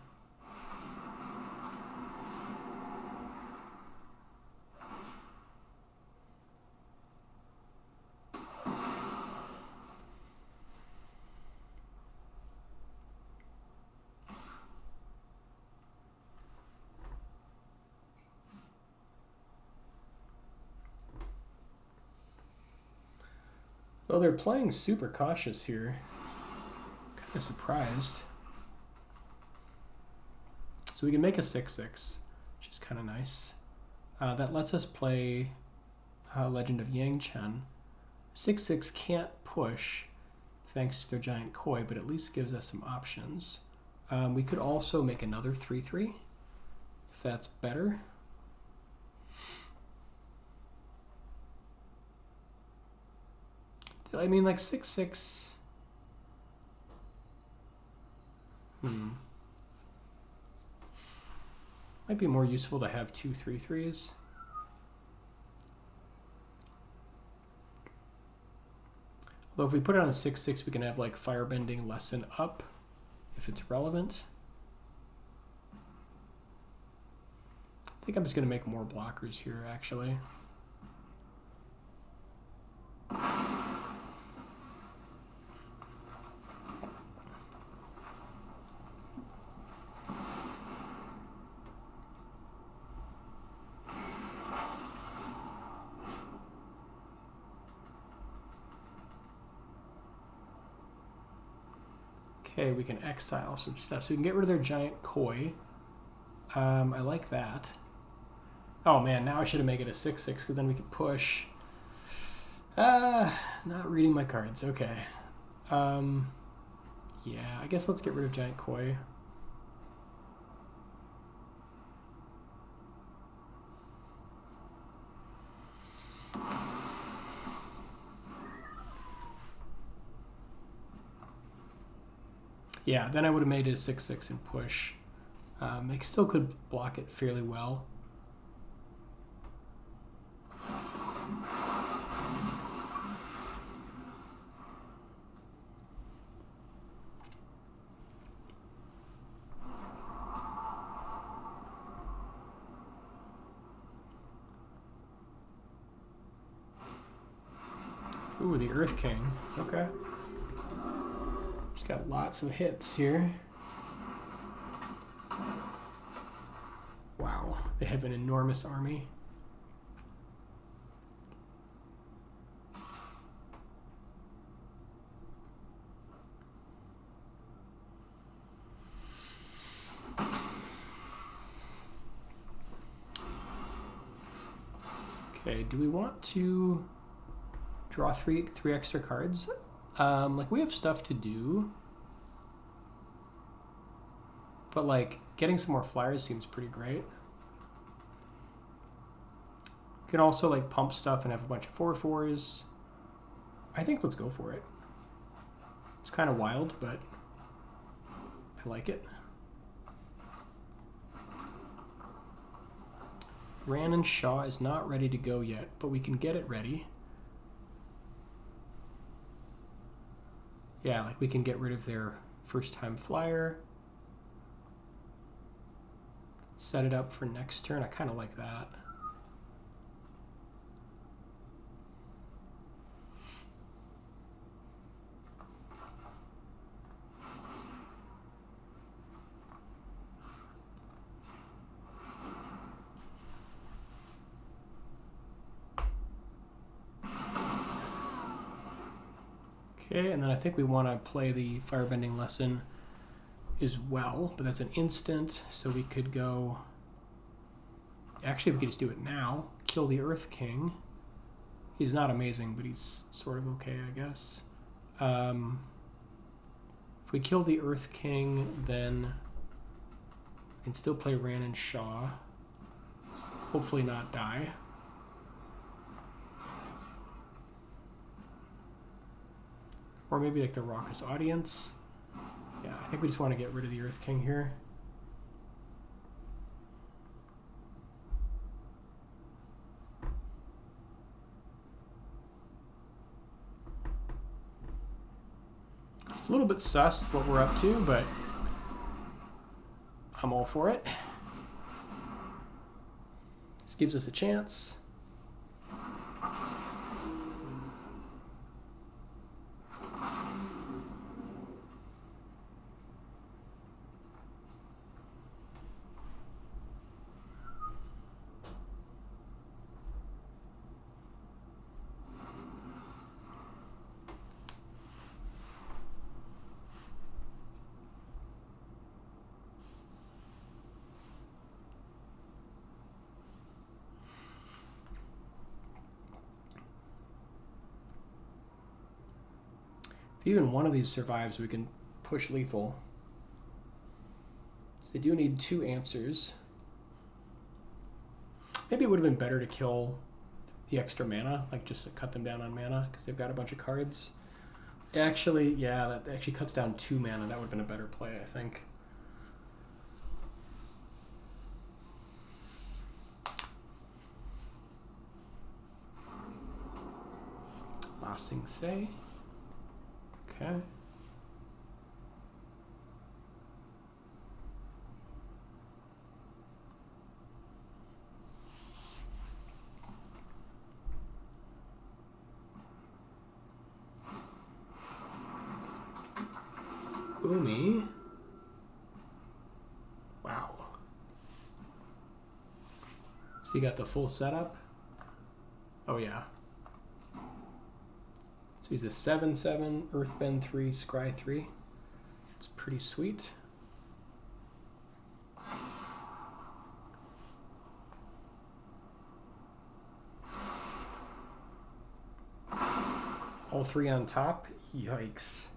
Oh, they're playing super cautious here. Kind of surprised. So we can make a 6/6, which is kind of nice. That lets us play Legend of Yang Chen. 6/6 can't push thanks to their giant koi, but at least gives us some options. We could also make another 3/3 if that's better. I mean, like 6/6. Might be more useful to have 2 3/3s. Although if we put it on a 6/6, we can have like Firebending Lesson up if it's relevant. I think I'm just going to make more blockers here, actually. Okay, we can exile some stuff. So we can get rid of their giant koi. I like that. Oh man, now I should have made it a 6/6 because then we could push. Not reading my cards. Okay. Yeah, I guess let's get rid of giant koi. Yeah, then I would have made it a 6/6 and push. I still could block it fairly well. Ooh, the Earth King. Okay. Just got lots of hits here. Wow, they have an enormous army. Okay, do we want to draw three extra cards? Like we have stuff to do, but like getting some more flyers seems pretty great. We can also like pump stuff and have a bunch of 4/4s. I think let's go for it. It's kind of wild, but I like it. Ran and Shaw is not ready to go yet, but we can get it ready. Yeah, like we can get rid of their first time flyer. Set it up for next turn. I kind of like that. Okay, and then I think we want to play the Firebending Lesson as well, but that's an instant, so we could go... Actually, we could just do it now. Kill the Earth King. He's not amazing, but he's sort of okay, I guess. If we kill the Earth King, then we can still play Ran and Shaw. Hopefully not die. Or maybe like the Raucous Audience. Yeah, I think we just want to get rid of the Earth King here. It's a little bit sus what we're up to, but I'm all for it. This gives us a chance. If even one of these survives, we can push lethal. So they do need 2 answers. Maybe it would have been better to kill the extra mana, like just to cut them down on mana, because they've got a bunch of cards. Actually, yeah, that actually cuts down 2 mana. That would have been a better play, I think. Last thing say. Okay. Boomy. Wow. So you got the full setup? Oh yeah. So he's a 7/7, Earthbend 3, Scry 3. It's pretty sweet. All 3 on top? Yikes.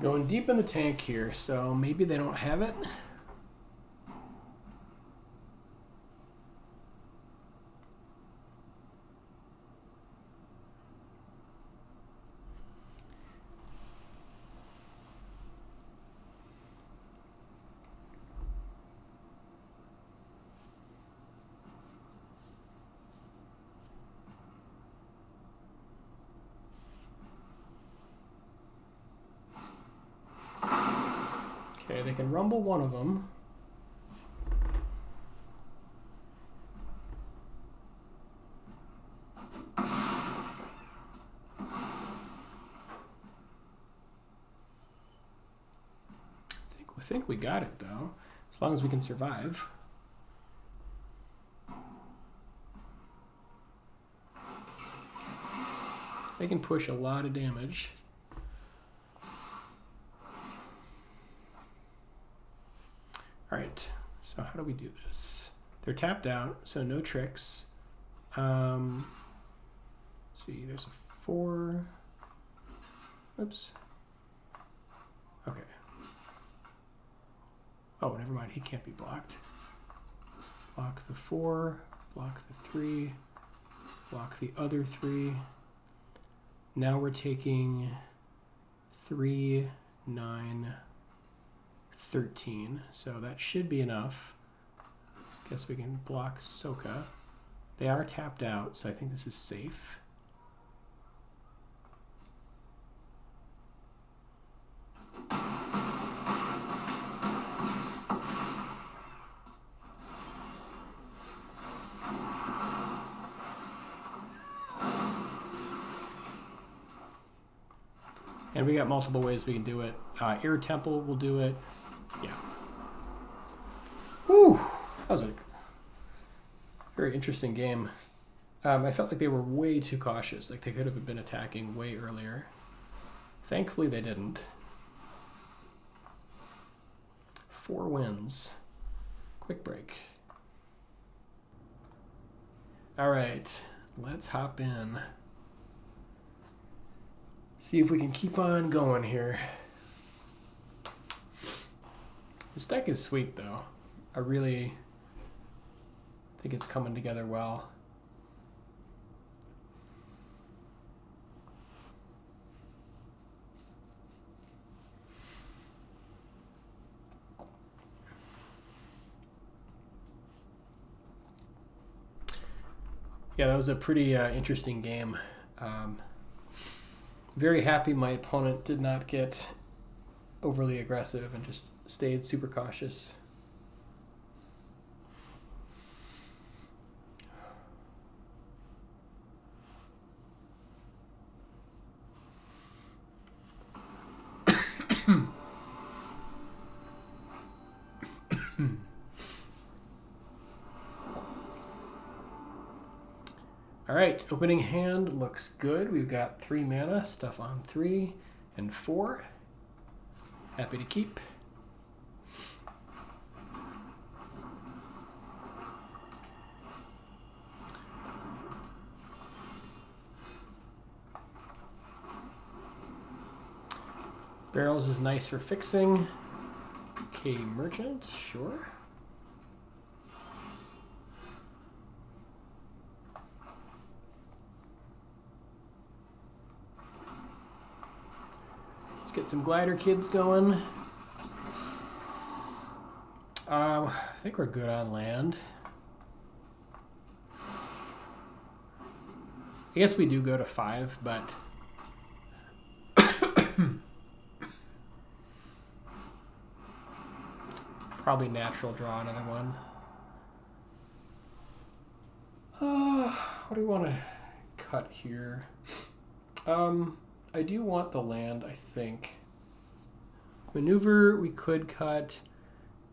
Going deep in the tank here, so maybe they don't have it. Okay, they can rumble one of them. I think we got it though, as long as we can survive. They can push a lot of damage. All right, so how do we do this? They're tapped out, so no tricks. Let's see, there's a 4. Oops. Okay. Oh, never mind, he can't be blocked. Block the 4, block the 3, block the other 3. Now we're taking 3, 9, 13, so that should be enough. Guess we can block Soka. They are tapped out, so I think this is safe. And we got multiple ways we can do it. Air Temple will do it. Yeah. Whew. That was a very interesting game. I felt like they were way too cautious. Like they could have been attacking way earlier. Thankfully they didn't. 4 wins. Quick break. All right, let's hop in. See if we can keep on going here. This deck is sweet though. I really think it's coming together well. Yeah, that was a pretty interesting game. Very happy my opponent did not get overly aggressive and just stayed super cautious. All right, right, opening hand looks good. We've got 3 mana, stuff on 3 and 4. Happy to keep. Barrels is nice for fixing. Okay, merchant, sure. Let's get some glider kids going. I think we're good on land. I guess we do go to 5, but probably natural draw another one. What do we want to cut here? I do want the land, I think. Maneuver, we could cut.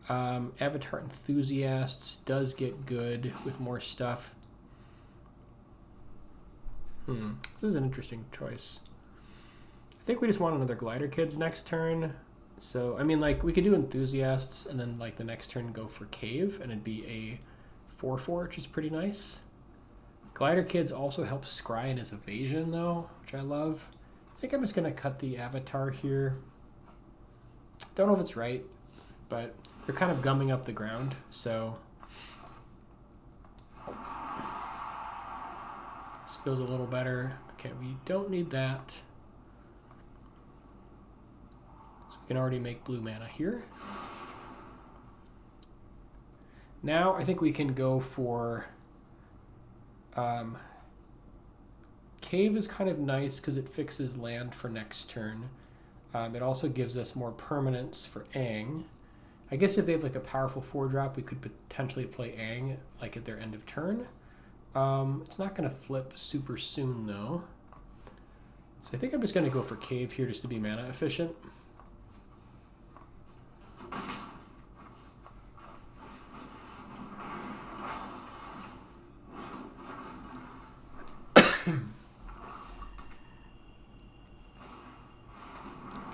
Avatar Enthusiasts does get good with more stuff. This is an interesting choice. I think we just want another Glider Kids next turn. So, I mean, like, we could do Enthusiasts and then, like, the next turn go for Cave, and it'd be a 4/4, which is pretty nice. Glider Kids also help scry in his evasion, though, which I love. I think I'm just going to cut the Avatar here. Don't know if it's right, but they're kind of gumming up the ground, so this feels a little better. Okay, we don't need that. So we can already make blue mana here. Now I think we can go for Cave is kind of nice because it fixes land for next turn. It also gives us more permanence for Aang. I guess if they have like a powerful 4-drop, we could potentially play Aang like at their end of turn. It's not going to flip super soon though. So I think I'm just going to go for Cave here just to be mana efficient.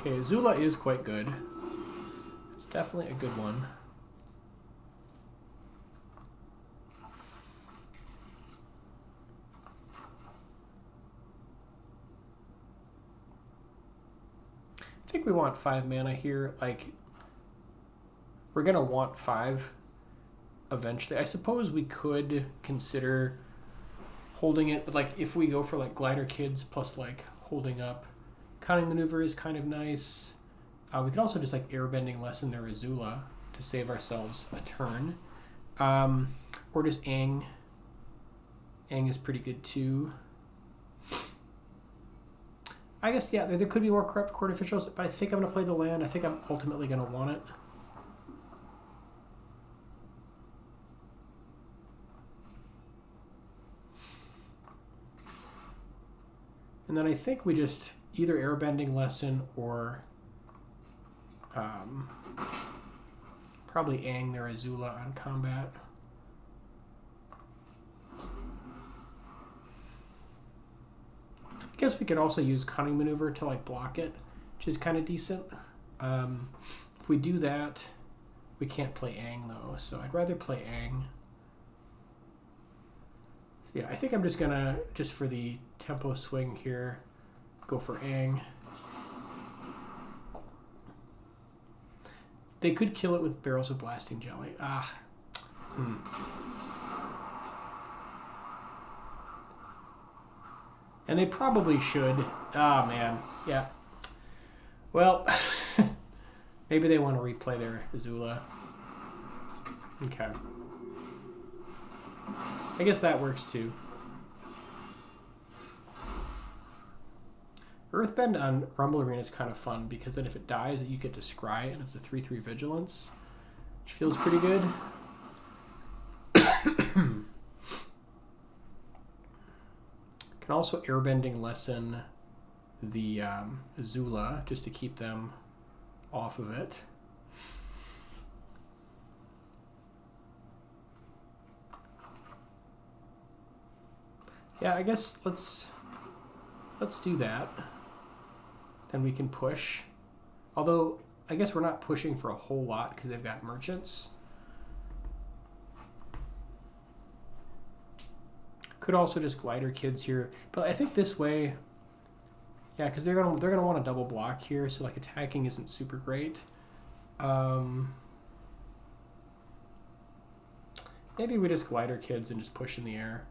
Okay, Zula is quite good. It's definitely a good one. I think we want 5 mana here. Like, we're gonna want 5 eventually. I suppose we could consider holding it, but like if we go for like Glider Kids plus like holding up, Cunning Maneuver is kind of nice. We could also just like Airbending Lesson their Azula to save ourselves a turn. Or just Aang. Aang is pretty good too. I guess, yeah, there could be more Corrupt Court Officials, but I think I'm going to play the land. I think I'm ultimately going to want it. And then I think we just either Airbending Lesson or probably Aang their Azula on combat. I guess we could also use Cunning Maneuver to like block it, which is kind of decent. If we do that, we can't play Aang though, so I'd rather play Aang. So yeah, I think I'm just gonna, just for the tempo swing here, go for Aang. They could kill it with Barrels of Blasting Jelly. And they probably should. Ah, man. Yeah. Well, maybe they want to replay their Azula. Okay. I guess that works too. Earthbend on Rumble Arena is kind of fun because then if it dies, you get to scry and it's a 3/3 Vigilance, which feels pretty good. Can also Airbending Lesson the Azula just to keep them off of it. Yeah, I guess let's do that. Then we can push. Although, I guess we're not pushing for a whole lot because they've got merchants. Could also just glider kids here. But I think this way, yeah, because they're gonna want to double block here, so like attacking isn't super great. Maybe we just glider kids and just push in the air.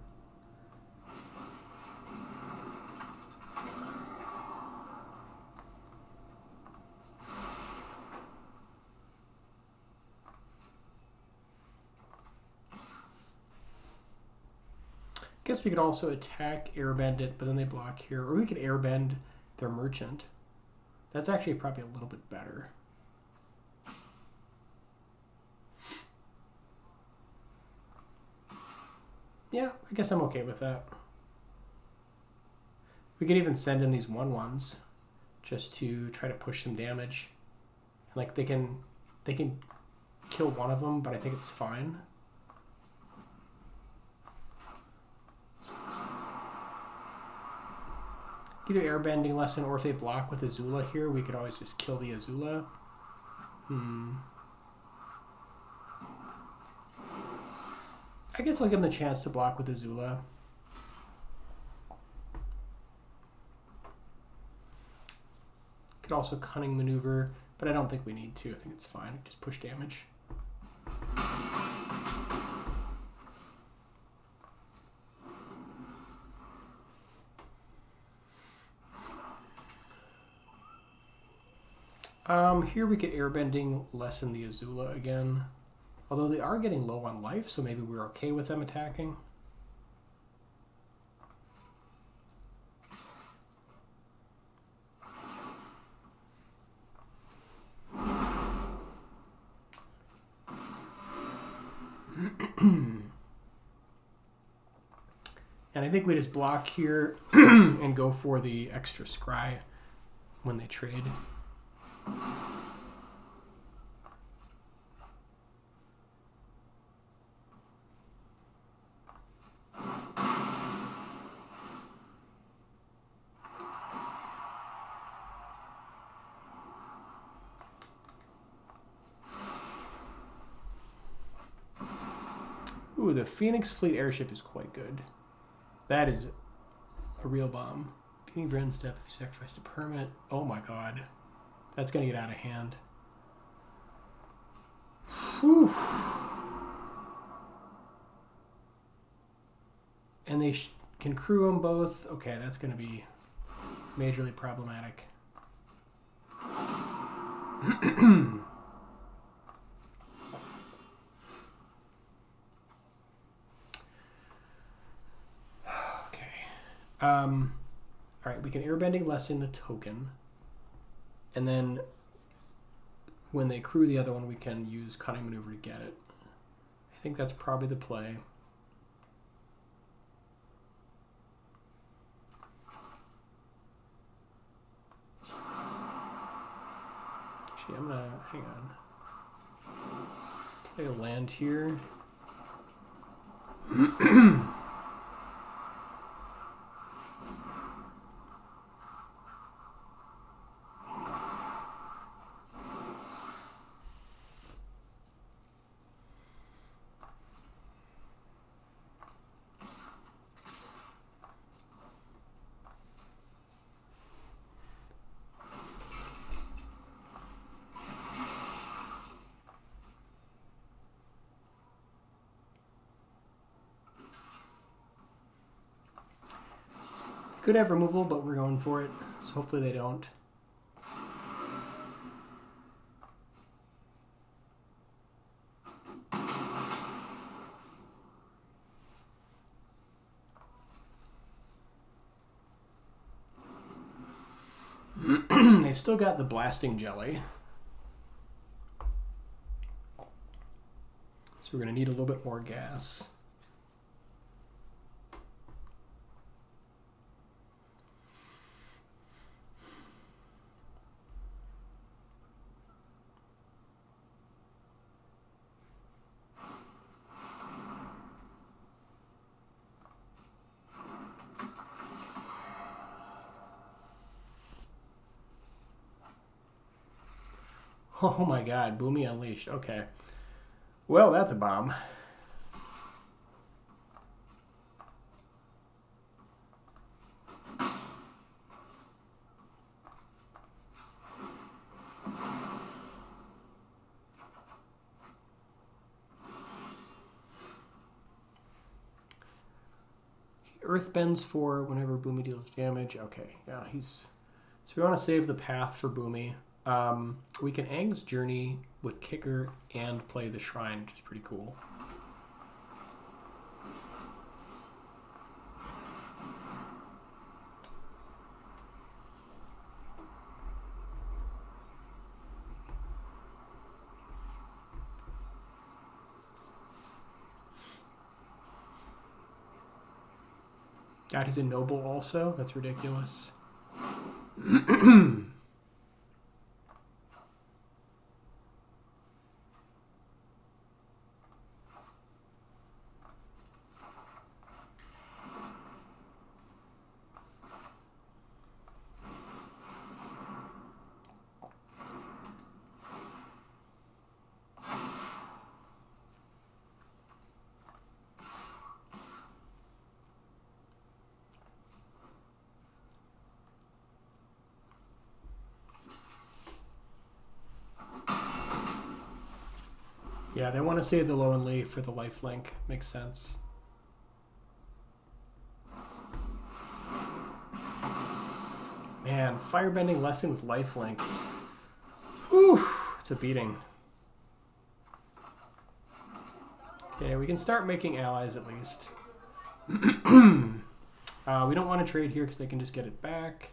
Guess we could also attack, airbend it, but then they block here. Or we could airbend their merchant. That's actually probably a little bit better. Yeah, I guess I'm okay with that. We could even send in these 1/1s just to try to push some damage. Like they can kill one of them, but I think it's fine. Either airbending lesson, or if they block with Azula here, we could always just kill the Azula. I guess I'll give them the chance to block with Azula. Could also cunning maneuver, but I don't think we need to. I think it's fine. Just push damage. Here we could airbending lessen the Azula again. Although they are getting low on life, so maybe we're okay with them attacking. And I think we just block here and go for the extra scry when they trade. Ooh, the Phoenix Fleet airship is quite good. That is a real bomb. Beating Bren step if you sacrifice the permit. Oh my god. That's going to get out of hand. Whew. And they can crew them both. Okay, that's going to be majorly problematic. All right, we can airbending lessen the token, and then when they crew the other one, we can use cunning maneuver to get it. I think that's probably the play. Actually, I'm gonna hang on. Play a land here. Could have removal, but we're going for it, so hopefully they don't. They've still got the blasting jelly. So we're going to need a little bit more gas. Oh my god, Boomy Unleashed. Okay. Well, that's a bomb. Earth bends for whenever Boomy deals damage. Okay, yeah, he's... So we want to save the path for Boomy. We can Aang's Journey with Kicker and play the Shrine, which is pretty cool. God, he's a noble also? That's ridiculous. Yeah, they want to save the Lonely for the lifelink. Makes sense. Man, Firebending Lesson with lifelink. Whew, it's a beating. Okay, we can start making allies at least. We don't want to trade here because they can just get it back.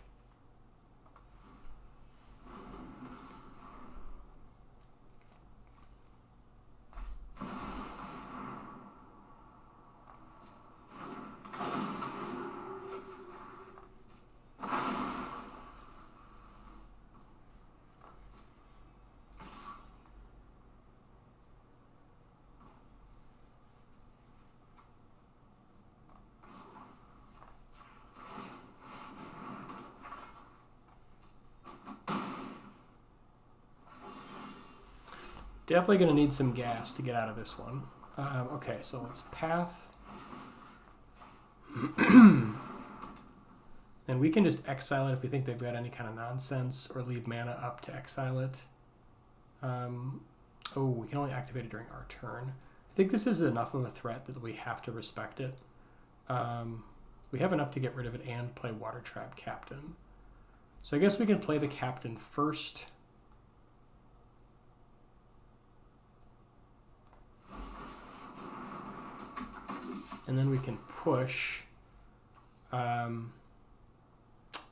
Definitely going to need some gas to get out of this one. Okay, so let's path. And we can just exile it if we think they've got any kind of nonsense, or leave mana up to exile it. Oh, we can only activate it during our turn. I think this is enough of a threat that we have to respect it. We have enough to get rid of it and play Water Trap Captain. So I guess we can play the Captain first. And then we can push.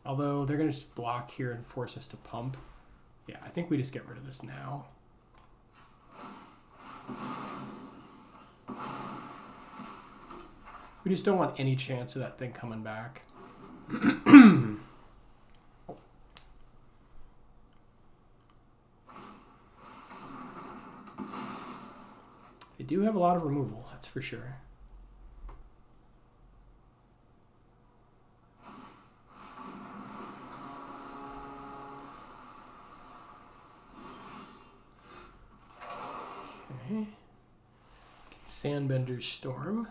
Although they're going to just block here and force us to pump. Yeah, I think we just get rid of this now. We just don't want any chance of that thing coming back. They do have a lot of removal, that's for sure. Okay. Sandbender's Storm.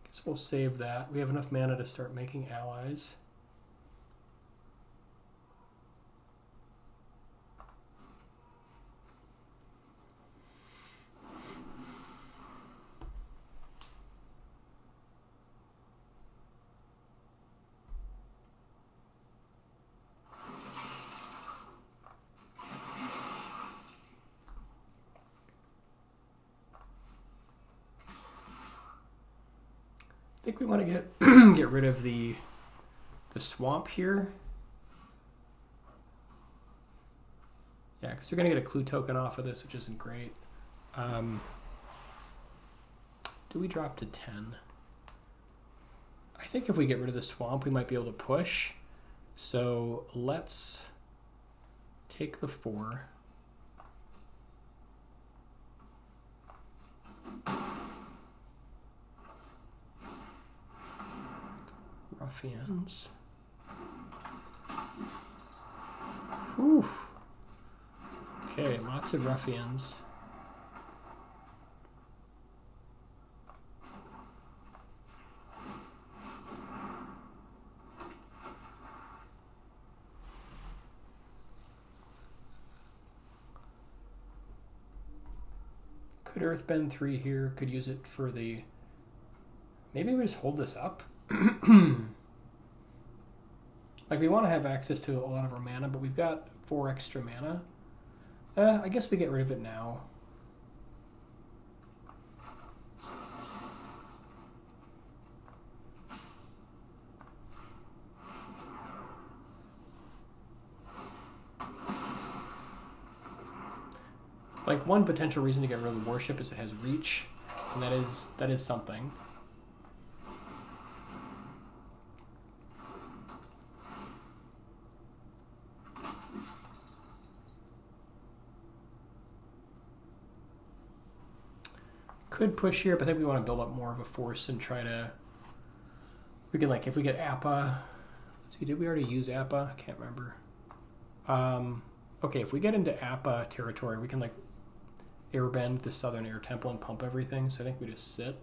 Guess we'll save that. We have enough mana to start making allies. I think we want to get rid of the swamp here. Yeah, because we're going to get a clue token off of this, which isn't great. Do we drop to 10? I think if we get rid of the swamp, we might be able to push. So let's take the 4. Ruffians. Whew. Okay, lots of ruffians. Could Earthbend 3 here, could use it for the... Maybe we just hold this up. Like, we want to have access to a lot of our mana, but we've got 4 extra mana. I guess we get rid of it now. Like, one potential reason to get rid of the Warship is it has reach, and that is something. Could push here, but I think we want to build up more of a force and try to... We can, like, if we get APA... Let's see, did we already use APA? I can't remember. Okay, if we get into APA territory, we can, like, airbend the Southern Air Temple and pump everything, so I think we just sit.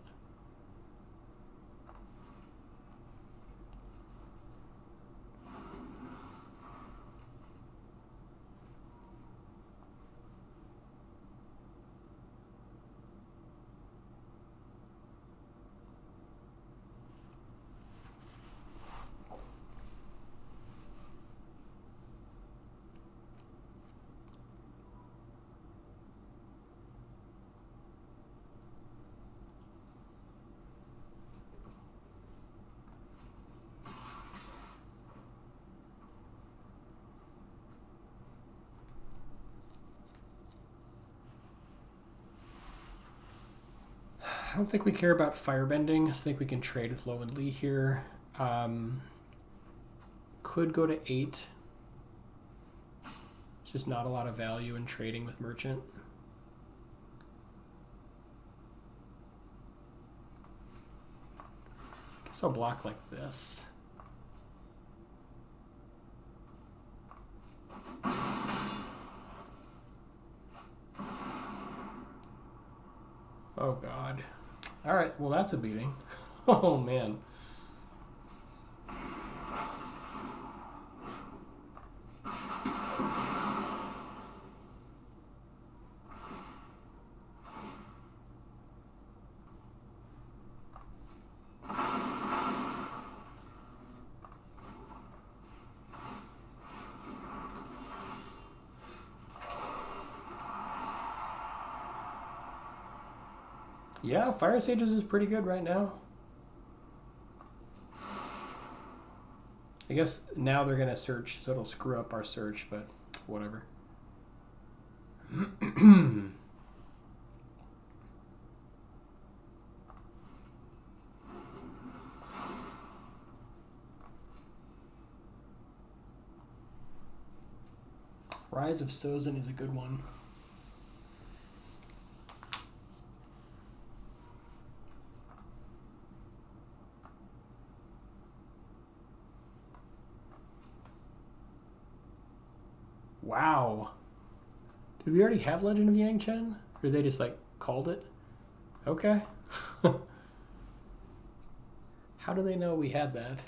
I don't think we care about firebending. I think we can trade with Low and Lee here. Could go to 8. It's just not a lot of value in trading with Merchant. I guess I'll block like this. Oh God. All right, well that's a beating. Oh man. Yeah, Fire Sages is pretty good right now. I guess now they're going to search, so it'll screw up our search, but whatever. Rise of Sozin is a good one. Wow. Did we already have Legend of Yang Chen? Or they just like called it? Okay. How do they know we had that?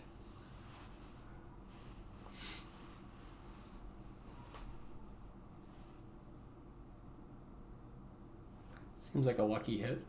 Seems like a lucky hit.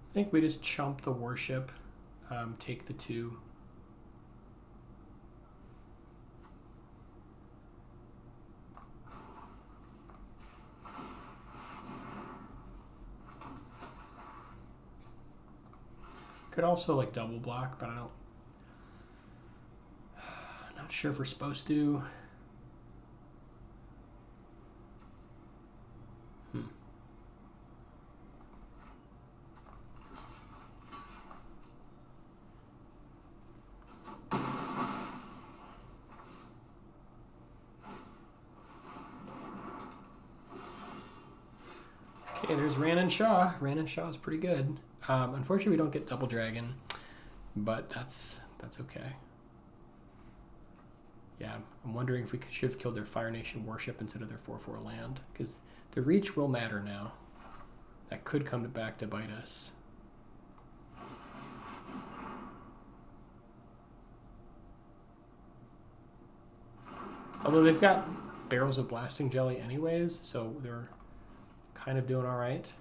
I think we just chump the Warship, take the 2. Could also like double block, but I don't. Not sure if we're supposed to. Okay, there's Ran and Shaw. Ran and Shaw is pretty good. Unfortunately, we don't get Double Dragon, but that's okay. Yeah, I'm wondering if we should have killed their Fire Nation Warship instead of their 4/4 land, because the reach will matter now. That could come back to bite us. Although they've got barrels of blasting jelly anyways, so they're kind of doing all right.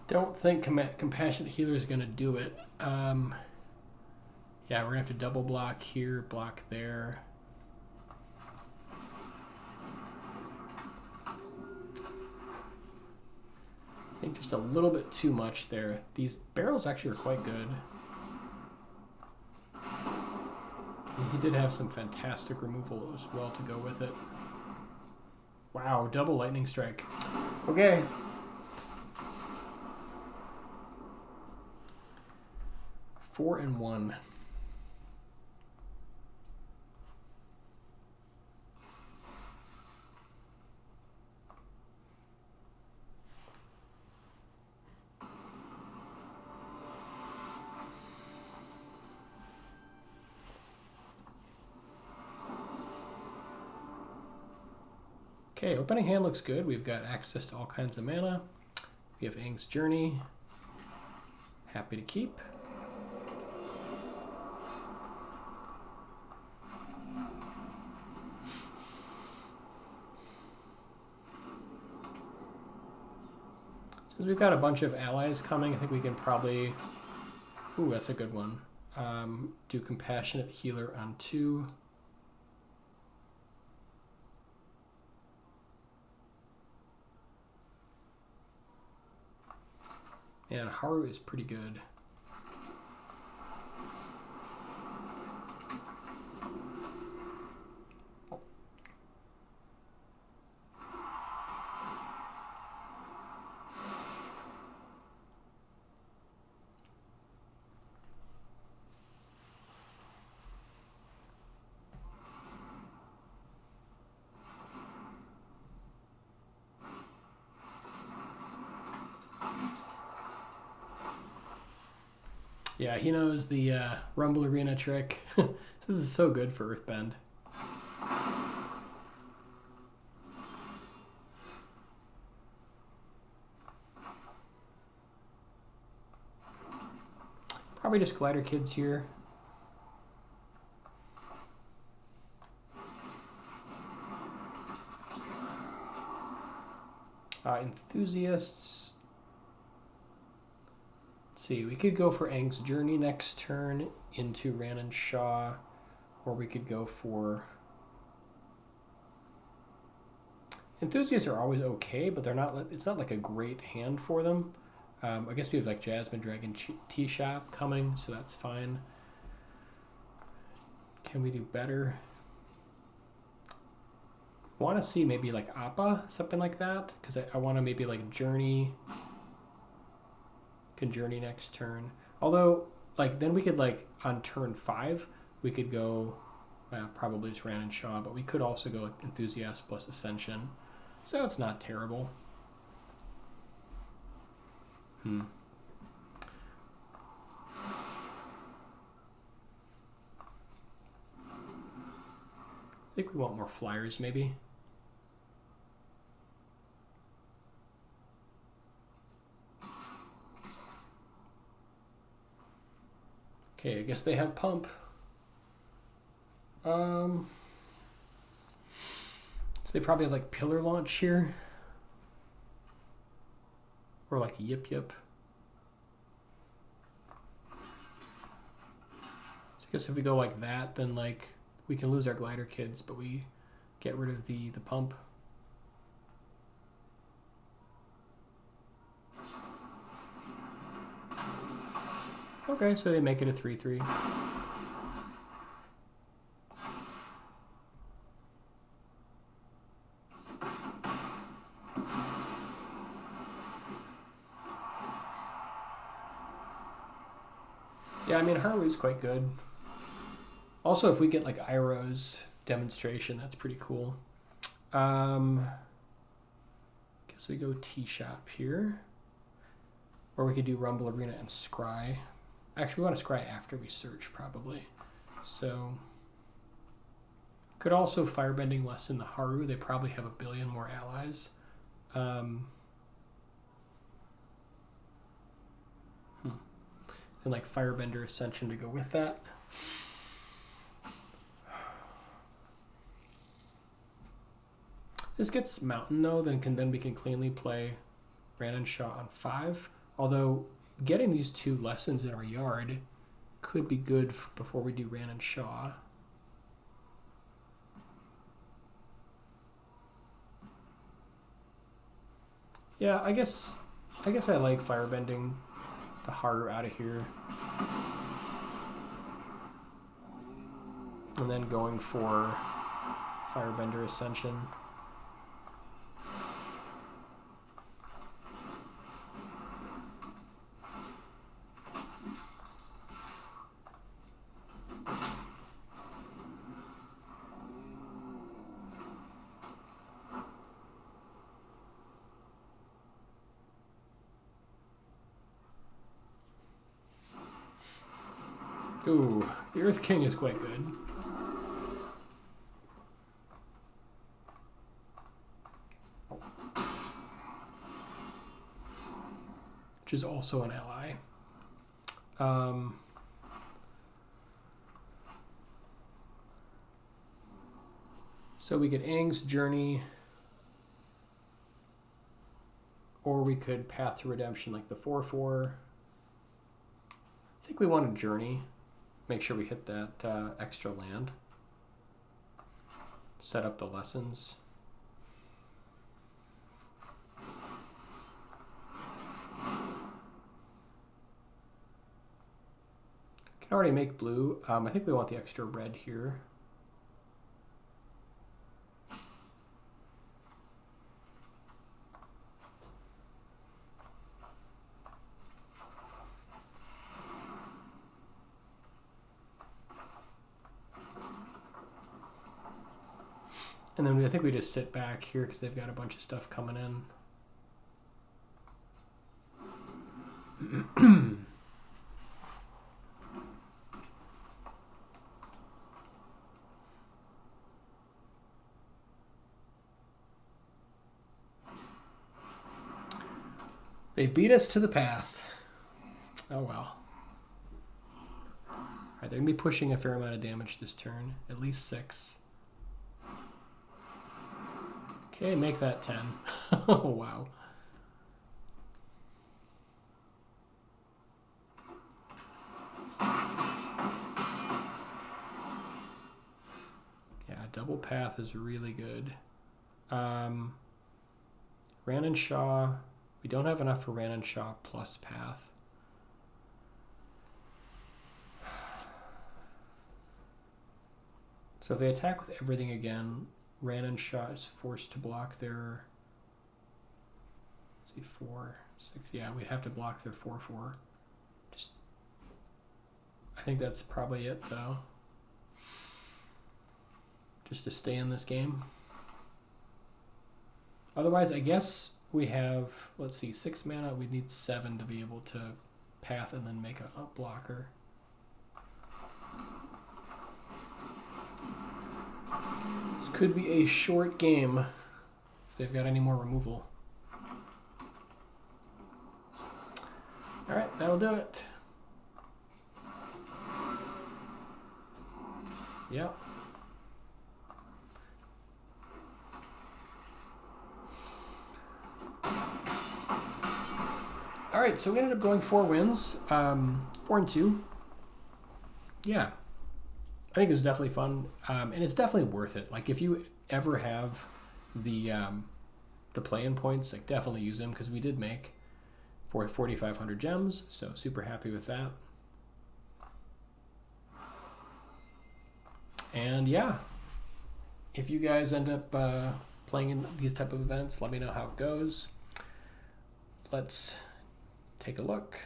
Don't think Compassionate Healer is going to do it. Yeah, we're going to have to double block here, block there. I think just a little bit too much there. These barrels actually are quite good. And he did have some fantastic removal as well to go with it. Wow, double lightning strike. Okay. Four and one. Okay, opening hand looks good. We've got access to all kinds of mana. We have Aang's Journey. Happy to keep. Since we've got a bunch of allies coming, I think we can probably... Ooh, that's a good one. Do Compassionate Healer on 2. And Haru is pretty good. Yeah, he knows the Rumble Arena trick. This is so good for Earthbend. Probably just Glider Kids here. Enthusiasts. See, we could go for Aang's Journey next turn into Ran and Shaw, or we could go for... Enthusiasts are always okay, but they're not. It's not like a great hand for them. I guess we have like Jasmine Dragon Tea Shop coming, so that's fine. Can we do better? Want to see maybe like Appa, something like that, because I want to maybe like Journey. Can Journey next turn. Although, like, then we could, like, on turn 5, we could go, probably just Ran and Shaw, but we could also go Enthusiast plus Ascension. So it's not terrible. I think we want more flyers, maybe. Okay, I guess they have Pump. So they probably have like pillar launch here. Or like yip yip. So I guess if we go like that, then like we can lose our glider kids, but we get rid of the pump. Okay, so they make it a 3/3. Yeah, I mean, Haru's quite good. Also, if we get like Iroh's demonstration, that's pretty cool. Guess we go T-Shop here. Or we could do Rumble Arena and Scry. Actually, we want to Scry after we search, probably. So, could also Firebending lessen the Haru. They probably have a billion more allies. And like Firebender Ascension to go with that. This gets Mountain though, then we can cleanly play Ran and Shaw on 5. Although getting these 2 lessons in our yard could be good before we do Ran and Shaw. Yeah, I guess I like Firebending the Haru out of here. And then going for Firebender Ascension. Ooh, the Earth King is quite good. Which is also an ally. So we get Aang's Journey, or we could Path to Redemption like the 4/4. I think we want a Journey. Make sure we hit that extra land. Set up the lessons. Can already make blue. I think we want the extra red here. And then I think we just sit back here because they've got a bunch of stuff coming in. They beat us to the path. Oh well. Alright, they're going to be pushing a fair amount of damage this turn. At least 6. Okay, make that 10. Oh, wow. Yeah, double path is really good. Ran and Shaw. We don't have enough for Ran and Shaw plus path. So if they attack with everything again, Ran and Shaw is forced to block their, let's see, 4, 6. Yeah, we'd have to block their 4/4. Just, I think that's probably it though. Just to stay in this game. Otherwise, I guess we have, let's see, 6 mana. We need 7 to be able to path and then make a blocker. This could be a short game if they've got any more removal. Alright, that'll do it. Yep. right, so we ended up going 4 wins, 4-2. Yeah, I think it was definitely fun, and it's definitely worth it. Like, if you ever have the play-in points, like, definitely use them, because we did make 4,500 gems, so super happy with that. And yeah, if you guys end up playing in these type of events, let me know how it goes. Let's take a look.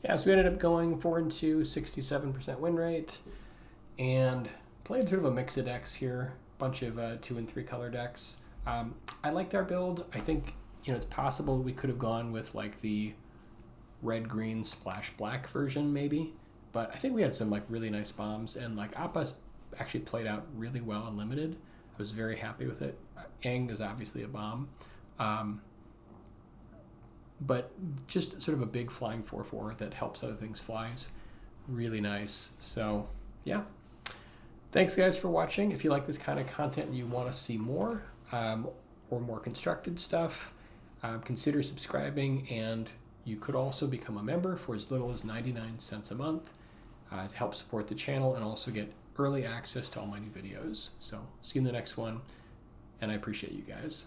Yeah, so we ended up going 4-2, 67% win rate, and played sort of a mix of decks here, bunch of 2 and 3 color decks. I liked our build. I think, you know, it's possible we could have gone with like the red, green, splash black version maybe, but I think we had some like really nice bombs, and like Appa actually played out really well in limited. I was very happy with it. Aang is obviously a bomb. But just sort of a big flying 4/4 that helps other things fly is really nice. So yeah, thanks guys for watching. If you like this kind of content and you want to see more or more constructed stuff, consider subscribing, and you could also become a member for as little as 99 cents a month to help support the channel and also get early access to all my new videos. So see you in the next one, and I appreciate you guys.